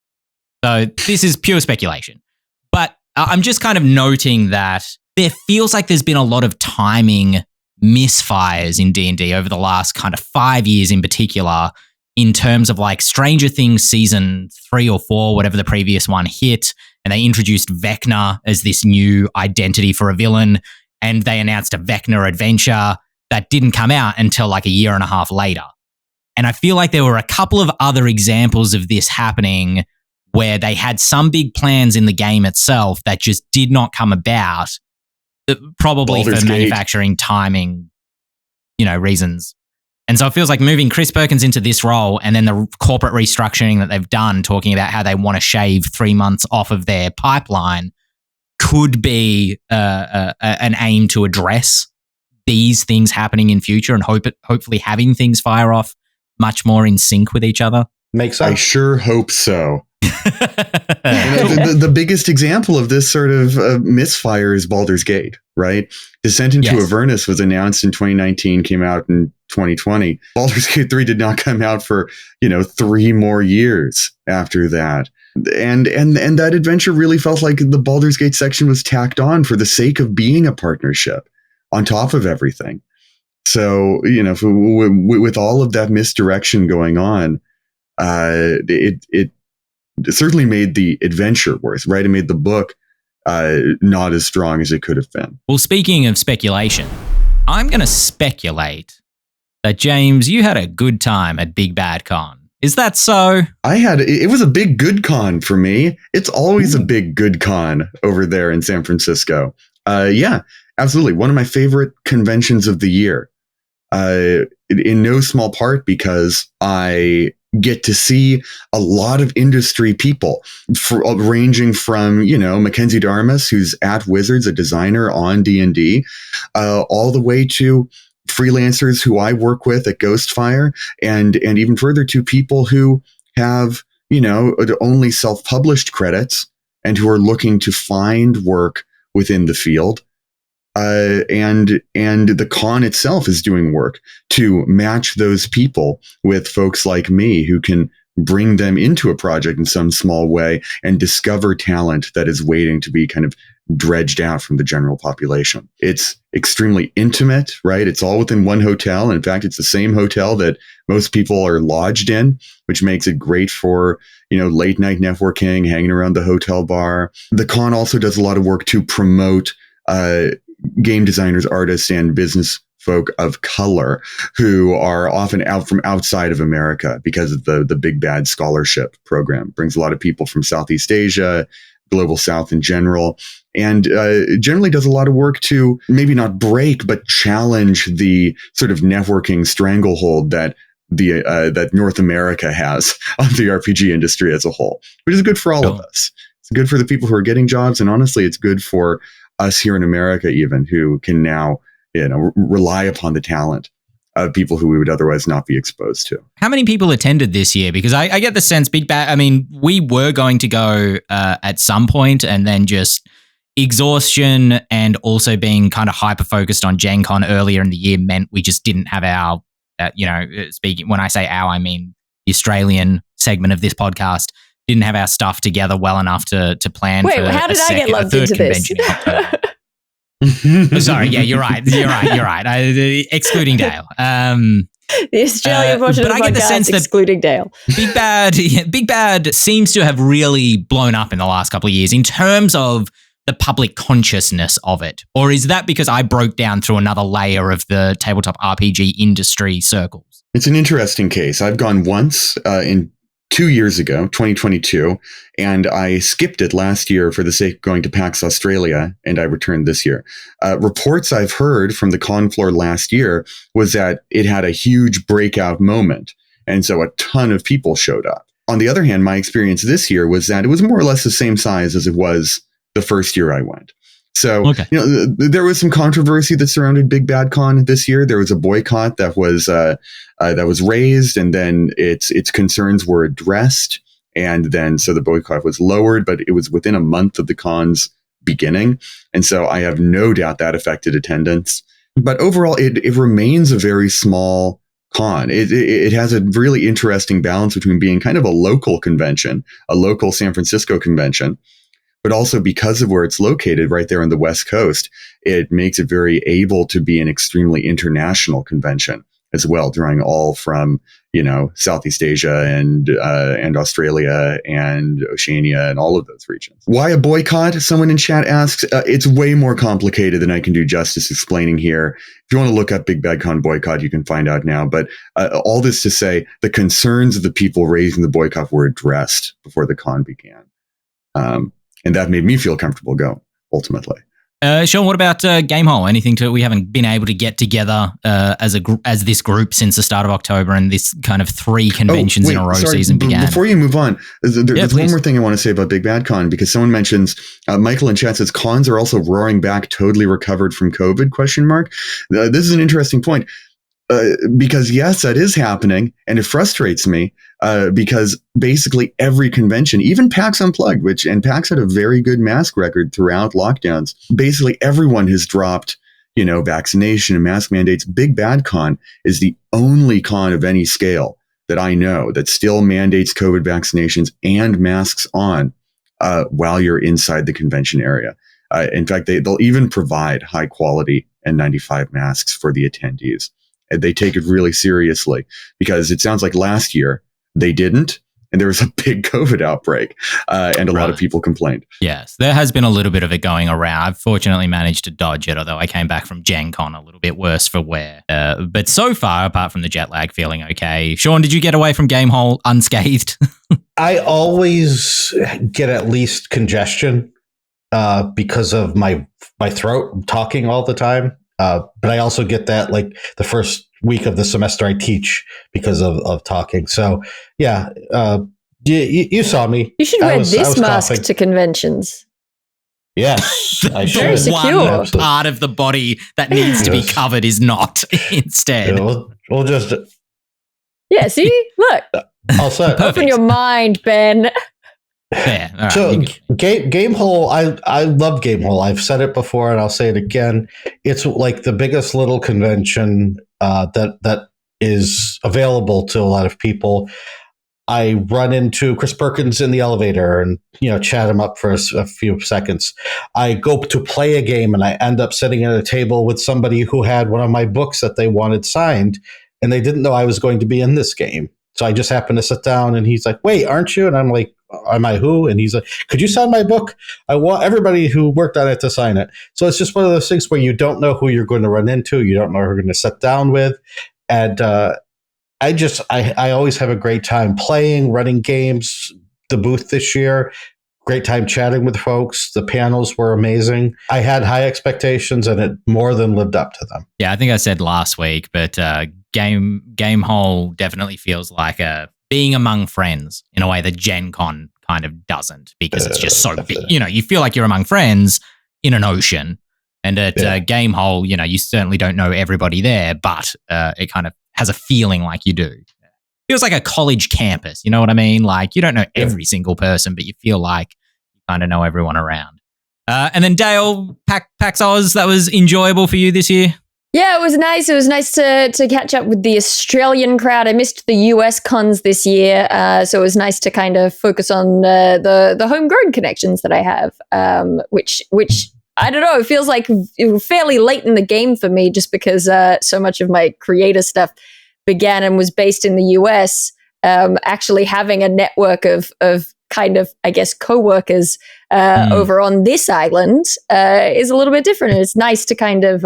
So this is pure speculation. But I'm just kind of noting that there feels like there's been a lot of timing misfires in D&D over the last kind of 5 years in particular, in terms of like Stranger Things season 3 or 4, whatever the previous one hit, and they introduced Vecna as this new identity for a villain, and they announced a Vecna adventure that didn't come out until like a year and a half later. And I feel like there were a couple of other examples of this happening where they had some big plans in the game itself that just did not come about, probably Baldur's for Gate. manufacturing timing, reasons. And so it feels like moving Chris Perkins into this role, and then the corporate restructuring that they've done, talking about how they want to shave 3 months off of their pipeline, could be an aim to address these things happening in future, and hopefully having things fire off much more in sync with each other. Makes sense. I sure hope so. The biggest example of this sort of misfire is Baldur's Gate, right? Descent into Avernus was announced in 2019, came out in 2020. Baldur's Gate 3 did not come out for, 3 more years after that. And that adventure really felt like the Baldur's Gate section was tacked on for the sake of being a partnership on top of everything. So, with all of that misdirection going on, it certainly made the adventure worse, right? It made the book not as strong as it could have been. Well, speaking of speculation, I'm going to speculate that, James, you had a good time at Big Bad Con. Is that so? It was a big good con for me. It's always a big good con over there in San Francisco. Yeah, absolutely. One of my favorite conventions of the year. In no small part because I get to see a lot of industry people ranging from, Mackenzie Darmus, who's at Wizards, a designer on D&D, all the way to freelancers who I work with at Ghostfire, and even further to people who have, only self-published credits and who are looking to find work within the field. And the con itself is doing work to match those people with folks like me who can bring them into a project in some small way and discover talent that is waiting to be kind of dredged out from the general population. It's extremely intimate, right? It's all within one hotel. In fact, it's the same hotel that most people are lodged in, which makes it great for, late night networking, hanging around the hotel bar. The con also does a lot of work to promote game designers, artists, and business folk of color who are often out from outside of America because of the Big Bad Scholarship program. It brings a lot of people from Southeast Asia, Global South in general, and generally does a lot of work to maybe not break, but challenge the sort of networking stranglehold that that North America has on the RPG industry as a whole, which is good for all of us. It's good for the people who are getting jobs, and honestly, it's good for us here in America, even, who can now, rely upon the talent of people who we would otherwise not be exposed to. How many people attended this year? Because I get the sense Big Bad, we were going to go at some point, and then just exhaustion and also being kind of hyper-focused on Gen Con earlier in the year meant we just didn't have our, speaking, when I say our, I mean the Australian segment of this podcast, didn't have our stuff together well enough to plan. Wait, for how did I get lumped into this? Oh, sorry, yeah, you're right. Excluding Dael. The Australian version but of I get the podcast, sense that excluding Dael. Big Bad seems to have really blown up in the last couple of years in terms of the public consciousness of it. Or is that because I broke down through another layer of the tabletop RPG industry circles? It's an interesting case. I've gone once in 2 years ago, 2022, and I skipped it last year for the sake of going to PAX Australia, and I returned this year. Reports I've heard from the con floor last year was that it had a huge breakout moment, and so a ton of people showed up. On the other hand, my experience this year was that it was more or less the same size as it was the first year I went. So, okay. There was some controversy that surrounded Big Bad Con this year. There was a boycott that was raised, and then its concerns were addressed, and then so the boycott was lowered, but it was within a month of the con's beginning, and so I have no doubt that affected attendance. But overall, it remains a very small con. It has a really interesting balance between being kind of a local convention, a local San Francisco convention, but also because of where it's located right there on the West Coast, it makes it very able to be an extremely international convention as well, drawing all from, Southeast Asia and Australia and Oceania and all of those regions. Why a boycott? Someone in chat asks. It's way more complicated than I can do justice explaining here. If you want to look up Big Bad Con boycott, you can find out now. But all this to say, the concerns of the people raising the boycott were addressed before the con began. And that made me feel comfortable going, ultimately. Shawn, what about Gamehole? Anything we haven't been able to get together as this group since the start of October and this kind of 3 conventions in a row season began? Before you move on, there's one more thing I want to say about Big Bad Con, because someone mentions, Michael in chat says, cons are also roaring back, totally recovered from COVID, ? This is an interesting point. Because yes, that is happening, and it frustrates me because basically every convention, even PAX Unplugged, and PAX had a very good mask record throughout lockdowns. Basically, everyone has dropped, vaccination and mask mandates. Big Bad Con is the only con of any scale that I know that still mandates COVID vaccinations and masks on while you're inside the convention area. In fact, they'll even provide high quality N95 masks for the attendees. They take it really seriously, because it sounds like last year they didn't, and there was a big COVID outbreak, and a lot of people complained. Yes, there has been a little bit of it going around. I've fortunately managed to dodge it, although I came back from Gen Con a little bit worse for wear. But so far, apart from the jet lag, feeling okay. Shawn, did you get away from Gamehole unscathed? I always get at least congestion because of my throat, talking all the time. But I also get that like the first week of the semester I teach because of talking. So yeah, you saw me. You should wear this mask to conventions. Yes, I should. Very secure. One part of the body that needs to be covered is not instead. Yeah, we'll just. Yeah, see? Look. I'll say. Open your mind, Ben. Yeah, all right, so Gamehole, I love Gamehole. I've said it before and I'll say it again. It's like the biggest little convention that is available to a lot of people. I run into Chris Perkins in the elevator and chat him up for a few seconds. I go to play a game and I end up sitting at a table with somebody who had one of my books that they wanted signed, and they didn't know I was going to be in this game. So I just happened to sit down and he's like, "Wait, aren't you?" And I'm like, "Am I who?" And he's like, "Could you sign my book? I want everybody who worked on it to sign it." So it's just one of those things where you don't know who you're going to run into. You don't know who you're going to sit down with. And I always have a great time playing, running games. The booth this year, great time chatting with folks. The panels were amazing. I had high expectations and it more than lived up to them. Yeah, I think I said last week, but Gamehole definitely feels like being among friends in a way that Gen Con kind of doesn't, because it's just so big. You feel like you're among friends in an ocean. And at Gamehole, you certainly don't know everybody there, but it kind of has a feeling like you do. Feels like a college campus, you know what I mean? Like you don't know every single person, but you feel like you kind of know everyone around. And then Dael, PAX Oz, that was enjoyable for you this year? Yeah, it was nice. It was nice to catch up with the Australian crowd. I missed the US cons this year, so it was nice to kind of focus on the homegrown connections that I have, which I don't know. It feels like fairly late in the game for me, just because so much of my creator stuff began and was based in the US. Actually, having a network of kind of, I guess, co-workers over on this island is a little bit different. And it's nice to kind of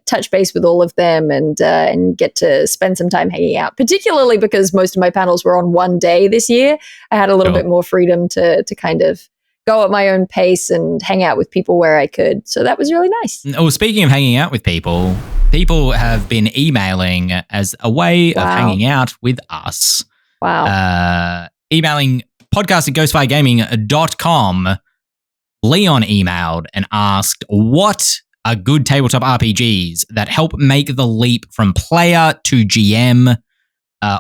touch base with all of them and get to spend some time hanging out, particularly because most of my panels were on one day this year. I had a little bit more freedom to kind of go at my own pace and hang out with people where I could. So that was really nice. Oh, speaking of hanging out with people, people have been emailing as a way of hanging out with us. Wow. Emailing podcast@ghostfiregaming.com. Leon emailed and asked, what are good tabletop RPGs that help make the leap from player to GM,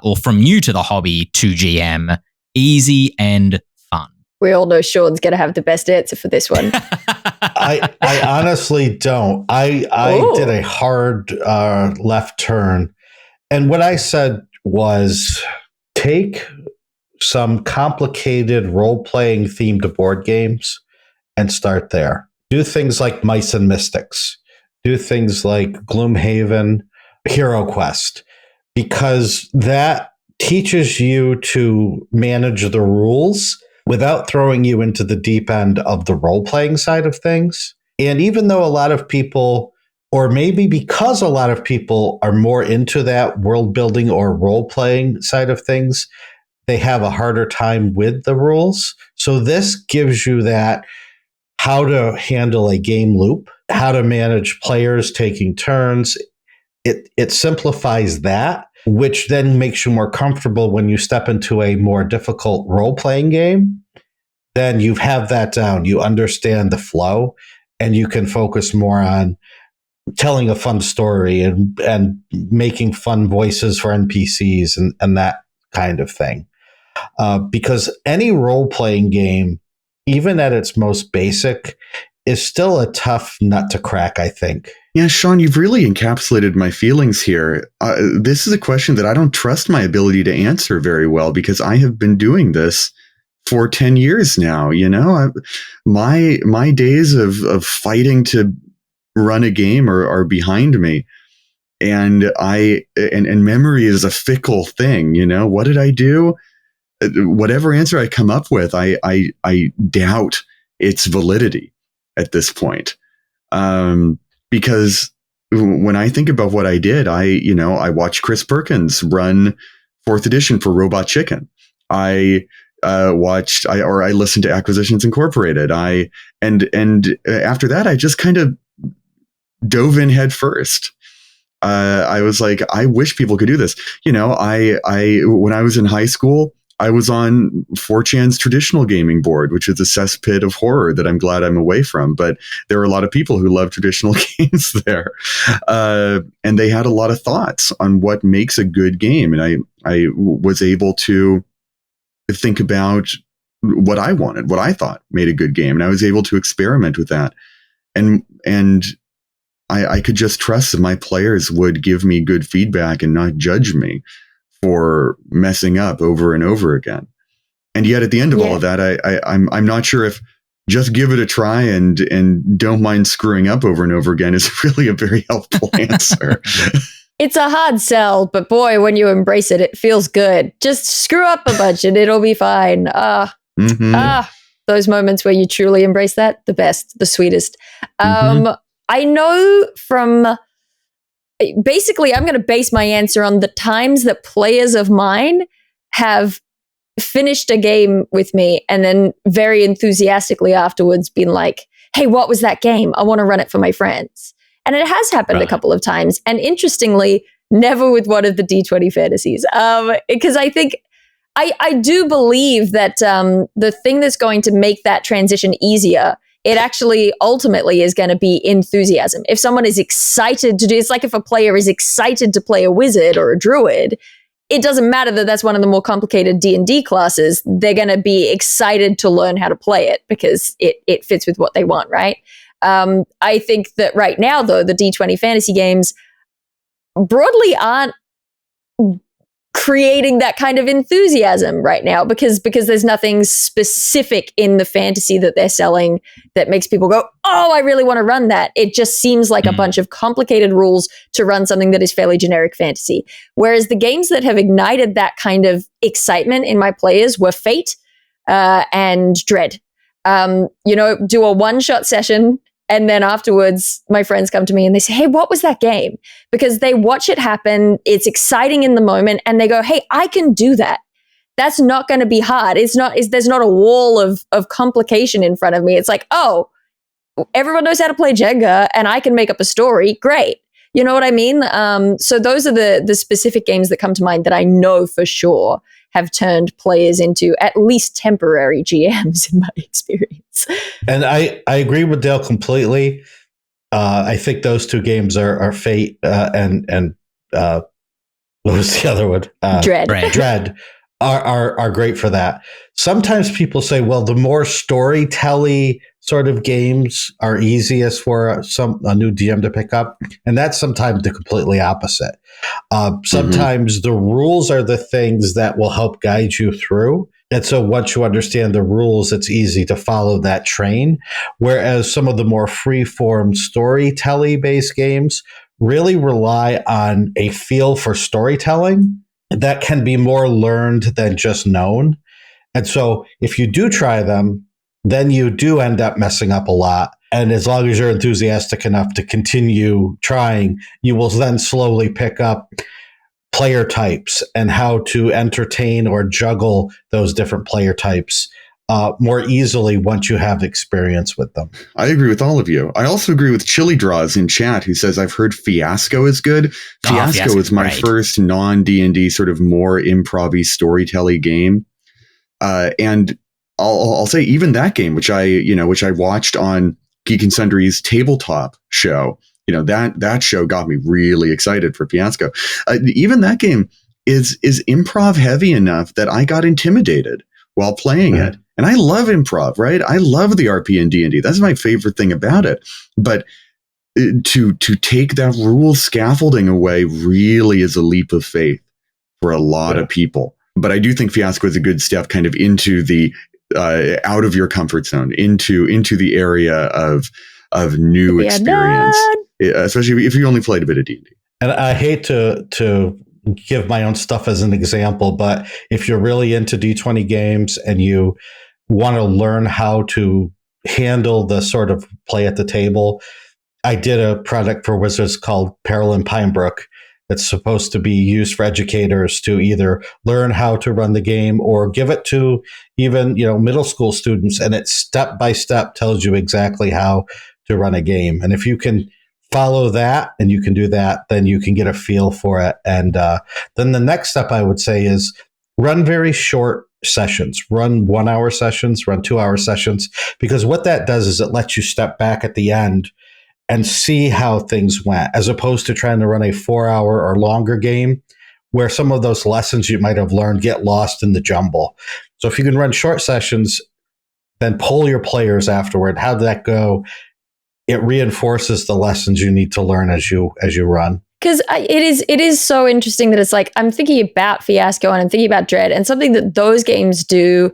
or from new to the hobby to GM, easy and fun? We all know Shawn's going to have the best answer for this one. I honestly don't. I did a hard left turn. And what I said was take some complicated role-playing themed board games and start there. Do things like Mice and Mystics. Do things like Gloomhaven, Hero Quest, because that teaches you to manage the rules without throwing you into the deep end of the role-playing side of things. And even though a lot of people, or maybe because a lot of people are more into that world-building or role-playing side of things, they have a harder time with the rules. So this gives you that how to handle a game loop, how to manage players taking turns. It simplifies that, which then makes you more comfortable when you step into a more difficult role-playing game. Then you have that down. You understand the flow, and you can focus more on telling a fun story and making fun voices for NPCs and that kind of thing. Because any role-playing game, even at its most basic, is still a tough nut to crack, I think. Yeah, Shawn, you've really encapsulated my feelings here. This is a question that I don't trust my ability to answer very well, because I have been doing this for 10 years now. You know, my days of fighting to run a game are behind me. And memory is a fickle thing. You know, what did I do? Whatever answer I come up with, I doubt its validity at this point. Because when I think about what I did, I watched Chris Perkins run 4th edition for Robot Chicken. I listened to Acquisitions Incorporated. And after that, I just kind of dove in head first. I was like, I wish people could do this. You know, when I was in high school, I was on 4chan's traditional gaming board, which is a cesspit of horror that I'm glad I'm away from. But there are a lot of people who love traditional games there. And they had a lot of thoughts on what makes a good game. And I was able to think about what I wanted, what I thought made a good game. And I was able to experiment with that. And I could just trust that my players would give me good feedback and not judge me for messing up over and over again. And yet at the end of all of that, I'm not sure if just give it a try and don't mind screwing up over and over again is really a very helpful answer. It's a hard sell, but boy, when you embrace it, it feels good. Just screw up a bunch and it'll be fine. Those moments where you truly embrace that, the best, the sweetest. I know from... Basically, I'm going to base my answer on the times that players of mine have finished a game with me and then very enthusiastically afterwards been like, hey, what was that game? I want to run it for my friends. And it has happened a couple of times. And interestingly, never with one of the D20 fantasies. Because I think I do believe that the thing that's going to make that transition easier, it actually ultimately is going to be enthusiasm. If someone is excited to do, it's like if a player is excited to play a wizard or a druid, it doesn't matter that that's one of the more complicated D&D classes. They're going to be excited to learn how to play it because it fits with what they want, right? I think that right now, though, the D20 fantasy games, broadly aren't creating that kind of enthusiasm right now because there's nothing specific in the fantasy that they're selling that makes people go, oh, I really want to run that. It just seems like a bunch of complicated rules to run something that is fairly generic fantasy. Whereas the games that have ignited that kind of excitement in my players were Fate and Dread. Do a one-shot session, and then afterwards, my friends come to me and they say, hey, what was that game? Because they watch it happen. It's exciting in the moment. And they go, hey, I can do that. That's not going to be hard. There's not a wall of complication in front of me. It's like, oh, everyone knows how to play Jenga and I can make up a story. Great. You know what I mean? So those are the specific games that come to mind that I know for sure have turned players into at least temporary GMs in my experience. And I agree with Dael completely. I think those two games are Fate and what was the other one? Dread. Dread are great for that. Sometimes people say, well, the more storytelling sort of games are easiest for a new DM to pick up. And that's sometimes the completely opposite. Sometimes the rules are the things that will help guide you through. And so once you understand the rules, it's easy to follow that train. Whereas some of the more free-form storytelling based games really rely on a feel for storytelling that can be more learned than just known. And so if you do try them, then you do end up messing up a lot. And as long as you're enthusiastic enough to continue trying, you will then slowly pick up player types and how to entertain or juggle those different player types more easily once you have experience with them. I agree with all of you. I also agree with Chili Draws in chat, who says, I've heard Fiasco is good. Fiasco is my first non-D&D sort of more improv-y storytelling game. And I'll say even that game, which I watched on Geek and Sundry's tabletop show, that show got me really excited for Fiasco. Even that game is improv heavy enough that I got intimidated while playing it. And I love improv, right? I love the RP and D&D. That's my favorite thing about it. But to take that rule scaffolding away really is a leap of faith for a lot of people. But I do think Fiasco is a good step kind of into the out of your comfort zone, into the area of new experience, especially if you only played a bit of D&D. And I hate to give my own stuff as an example, but if you're really into D20 games and you want to learn how to handle the sort of play at the table, I did a product for Wizards called Peril in Pinebrook. It's supposed to be used for educators to either learn how to run the game or give it to even, middle school students. And it step by step tells you exactly how to run a game. And if you can follow that and you can do that, then you can get a feel for it. And then the next step I would say is run very short sessions, run 1 hour sessions, run 2 hour sessions, because what that does is it lets you step back at the end and see how things went, as opposed to trying to run a 4 hour or longer game where some of those lessons you might have learned get lost in the jumble. So if you can run short sessions, then poll your players afterward. How did that go? It reinforces the lessons you need to learn as you run. Because it is so interesting that it's like, I'm thinking about Fiasco and I'm thinking about Dread, and something that those games do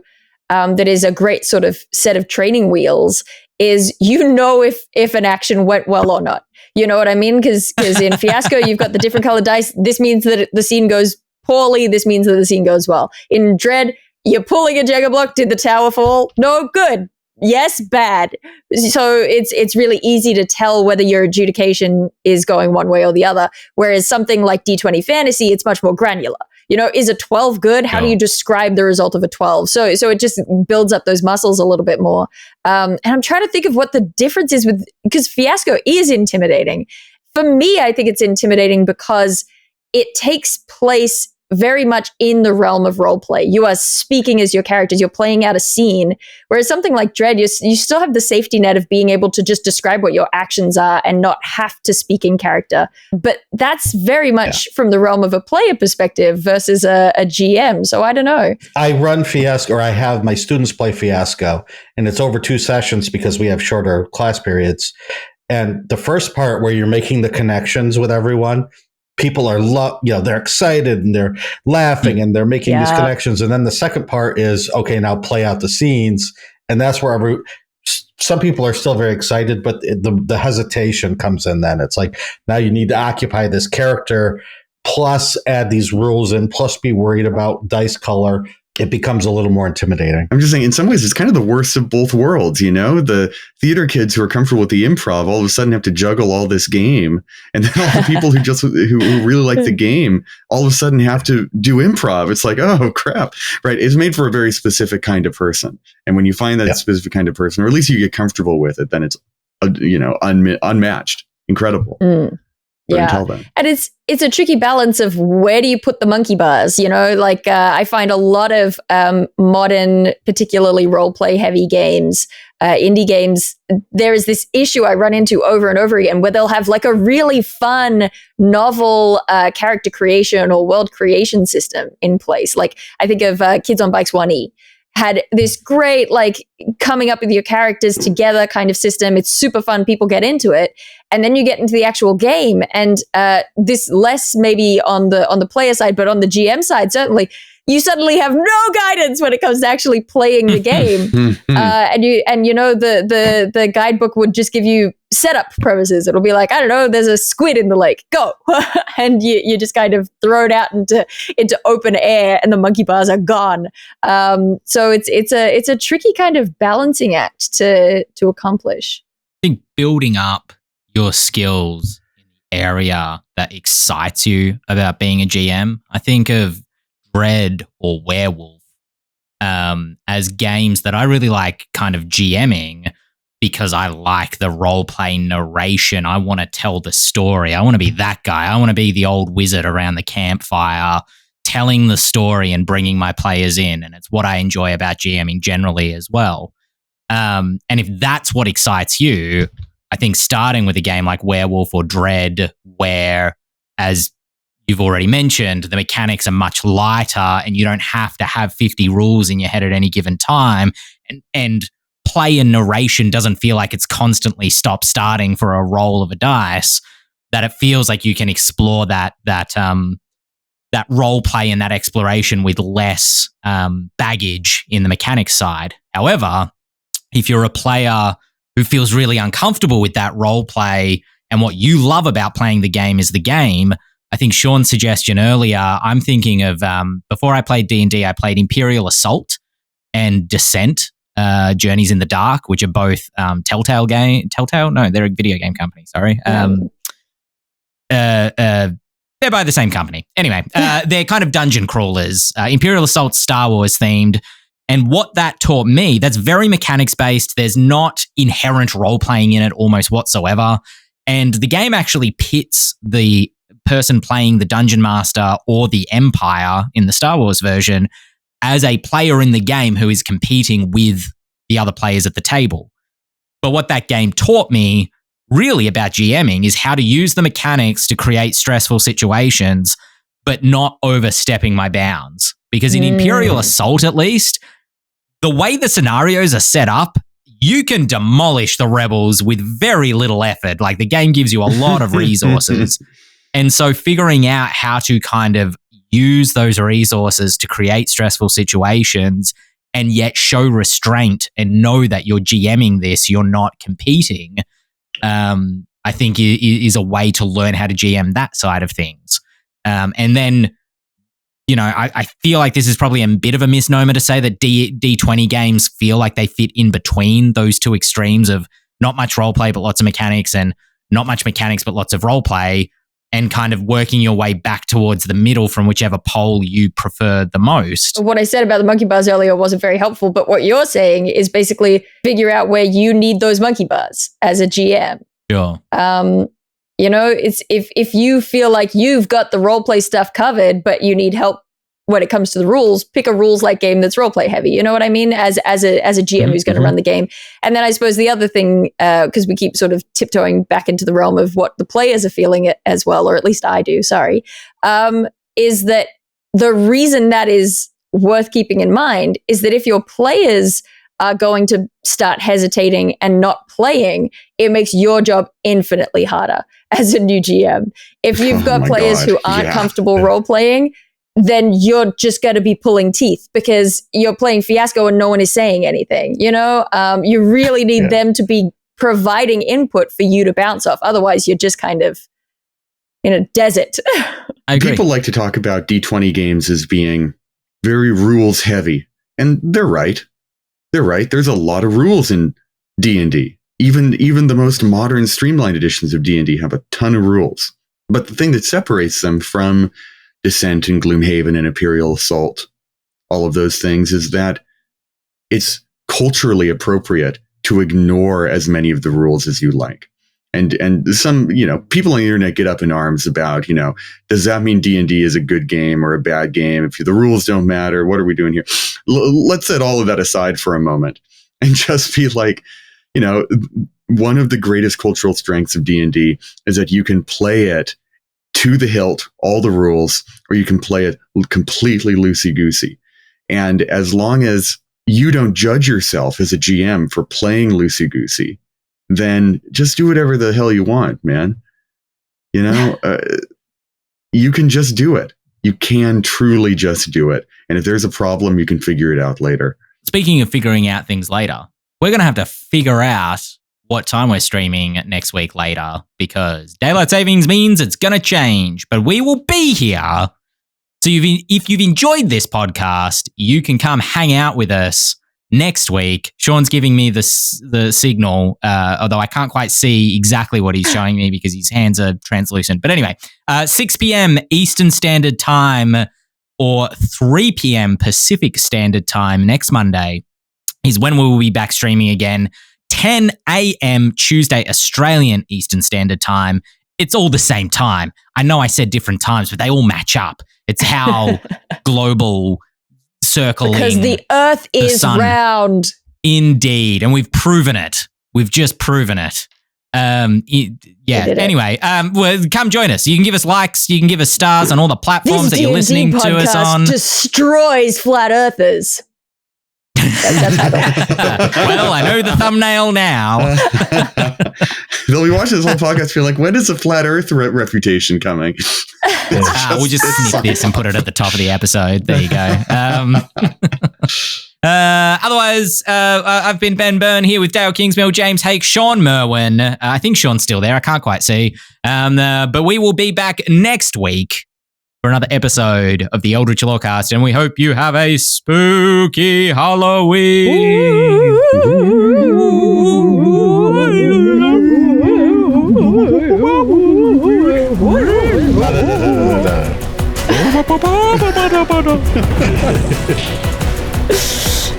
that is a great sort of set of training wheels is if an action went well or not. You know what I mean? Because in Fiasco, you've got the different colored dice. This means that the scene goes poorly. This means that the scene goes well. In Dread, you're pulling a Jenga block. Did the tower fall? No, good. Yes, bad. So it's really easy to tell whether your adjudication is going one way or the other. Whereas something like D20 Fantasy, it's much more granular. Is a 12 good? How do you describe the result of a 12? So it just builds up those muscles a little bit more. And I'm trying to think of what the difference is because Fiasco is intimidating. For me, I think it's intimidating because it takes place very much in the realm of role play. You are speaking as your characters. You're playing out a scene. Whereas something like Dread, you still have the safety net of being able to just describe what your actions are and not have to speak in character. But that's very much from the realm of a player perspective versus a GM. So I don't know. I run Fiasco, or I have my students play Fiasco, and it's over 2 sessions because we have shorter class periods. And the first part where you're making the connections with everyone, people are they're excited and they're laughing and they're making these connections. And then the second part is, okay, now play out the scenes. And that's where some people are still very excited, but the hesitation comes in then. It's like, now you need to occupy this character, plus add these rules in, plus be worried about dice color. It becomes a little more intimidating. I'm just saying, in some ways, it's kind of the worst of both worlds, you know? The theater kids who are comfortable with the improv all of a sudden have to juggle all this game. And then all the people who really like the game all of a sudden have to do improv. It's like, oh, crap, right? It's made for a very specific kind of person. And when you find that specific kind of person, or at least you get comfortable with it, then it's, unmatched. Incredible. Yeah. And it's a tricky balance of where do you put the monkey bars, like I find a lot of modern, particularly role-play heavy games, indie games, there is this issue I run into over and over again where they'll have like a really fun, novel character creation or world creation system in place. Like I think of Kids on Bikes 1E. Had this great, like, coming up with your characters together kind of system. It's super fun. People get into it. And then you get into the actual game. And this less maybe on the player side, but on the GM side, certainly, you suddenly have no guidance when it comes to actually playing the game. The guidebook would just give you setup premises. It'll be like, I don't know, there's a squid in the lake, go. And you just kind of throw it out into open air and the monkey bars are gone. So it's a tricky kind of balancing act to accomplish. I think building up your skills in the area that excites you about being a GM, I think of Dread or Werewolf as games that I really like kind of GMing because I like the role-play narration. I want to tell the story. I want to be that guy. I want to be the old wizard around the campfire telling the story and bringing my players in, and it's what I enjoy about GMing generally as well. And if that's what excites you, I think starting with a game like Werewolf or Dread, where, as you've already mentioned, the mechanics are much lighter and you don't have to have 50 rules in your head at any given time, and play and narration doesn't feel like it's constantly stop-starting for a roll of a dice, that it feels like you can explore that role play and that exploration with less baggage in the mechanics side. However, if you're a player who feels really uncomfortable with that role play and what you love about playing the game is the game, I think Shawn's suggestion earlier, I'm thinking of, before I played D&D, I played Imperial Assault and Descent, Journeys in the Dark, which are both Telltale? No, they're a video game company, sorry. They're by the same company. Anyway, they're kind of dungeon crawlers. Imperial Assault's Star Wars themed. And what that taught me, that's very mechanics based. There's not inherent role playing in it almost whatsoever. And the game actually pits the person playing the Dungeon Master or the Empire in the Star Wars version as a player in the game who is competing with the other players at the table. But what that game taught me really about GMing is how to use the mechanics to create stressful situations, but not overstepping my bounds. Because in Imperial Assault, at least, the way the scenarios are set up, you can demolish the rebels with very little effort. Like, the game gives you a lot of resources. And so figuring out how to kind of use those resources to create stressful situations and yet show restraint and know that you're GMing this, you're not competing, I think is a way to learn how to GM that side of things. And then, I feel like this is probably a bit of a misnomer to say that D20 games feel like they fit in between those two extremes of not much roleplay but lots of mechanics, and not much mechanics but lots of roleplay, and kind of working your way back towards the middle from whichever pole you prefer the most. What I said about the monkey bars earlier wasn't very helpful, but what you're saying is basically figure out where you need those monkey bars as a GM. Sure. It's if you feel like you've got the roleplay stuff covered, but you need help when it comes to the rules, pick a rules-like game that's roleplay heavy. You know what I mean? As a GM who's going to run the game. And then I suppose the other thing, because we keep sort of tiptoeing back into the realm of what the players are feeling as well, or at least I do, is that the reason that is worth keeping in mind is that if your players are going to start hesitating and not playing, it makes your job infinitely harder as a new GM. If you've got players who aren't comfortable role playing, then you're just going to be pulling teeth because you're playing Fiasco and no one is saying anything. You really need them to be providing input for you to bounce off. Otherwise, you're just kind of in a desert. I agree. People like to talk about D20 games as being very rules heavy, and they're right. They're right. There's a lot of rules in D&D. Even the most modern streamlined editions of D&D have a ton of rules. But the thing that separates them from Descent and Gloomhaven and Imperial Assault, all of those things, is that it's culturally appropriate to ignore as many of the rules as you like. And some, people on the internet get up in arms about, does that mean D&D is a good game or a bad game? If the rules don't matter, what are we doing here? Let's set all of that aside for a moment and just be like, one of the greatest cultural strengths of D&D is that you can play it to the hilt, all the rules, or you can play it completely loosey-goosey. And as long as you don't judge yourself as a GM for playing loosey-goosey, then just do whatever the hell you want, man. You can just do it. You can truly just do it. And if there's a problem, you can figure it out later. Speaking of figuring out things later, we're going to have to figure out what time we're streaming next week later, because daylight savings means it's going to change, but we will be here. So if you've enjoyed this podcast, you can come hang out with us next week. Shawn's giving me the signal, although I can't quite see exactly what he's showing me because his hands are translucent. But anyway, 6 p.m. Eastern Standard Time or 3 p.m. Pacific Standard Time next Monday is when we will be back streaming again. 10 a.m. Tuesday Australian Eastern Standard Time. It's all the same time. I know I said different times, but they all match up. It's how global circling. Because the Earth is round. Indeed. And we've proven it. We've just proven it. Anyway, well, come join us. You can give us likes. You can give us stars on all the platforms that you're listening to us on. Destroys flat earthers. Well, I know the thumbnail now. They'll be watching this whole podcast feel like, when is the flat earth reputation coming? We'll just snip this and put it at the top of the episode. There you go. Otherwise, I've been Ben Byrne here with Dael Kingsmill, James Hake, Shawn Merwin. I think Shawn's still there. I can't quite see. But we will be back next week for another episode of the Eldritch Lorecast, and we hope you have a spooky Halloween.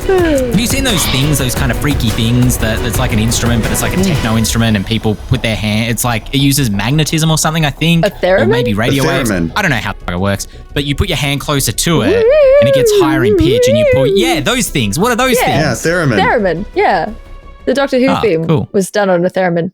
Have you seen those things, those kind of freaky things that's like an instrument, but it's like a techno instrument and people put their hand, it's like it uses magnetism or something, I think. A theremin? Or maybe radio waves. I don't know how it works, but you put your hand closer to it and it gets higher in pitch and you put, those things. What are those things? Yeah, theremin. Theremin, yeah. The Doctor Who theme was done on a theremin.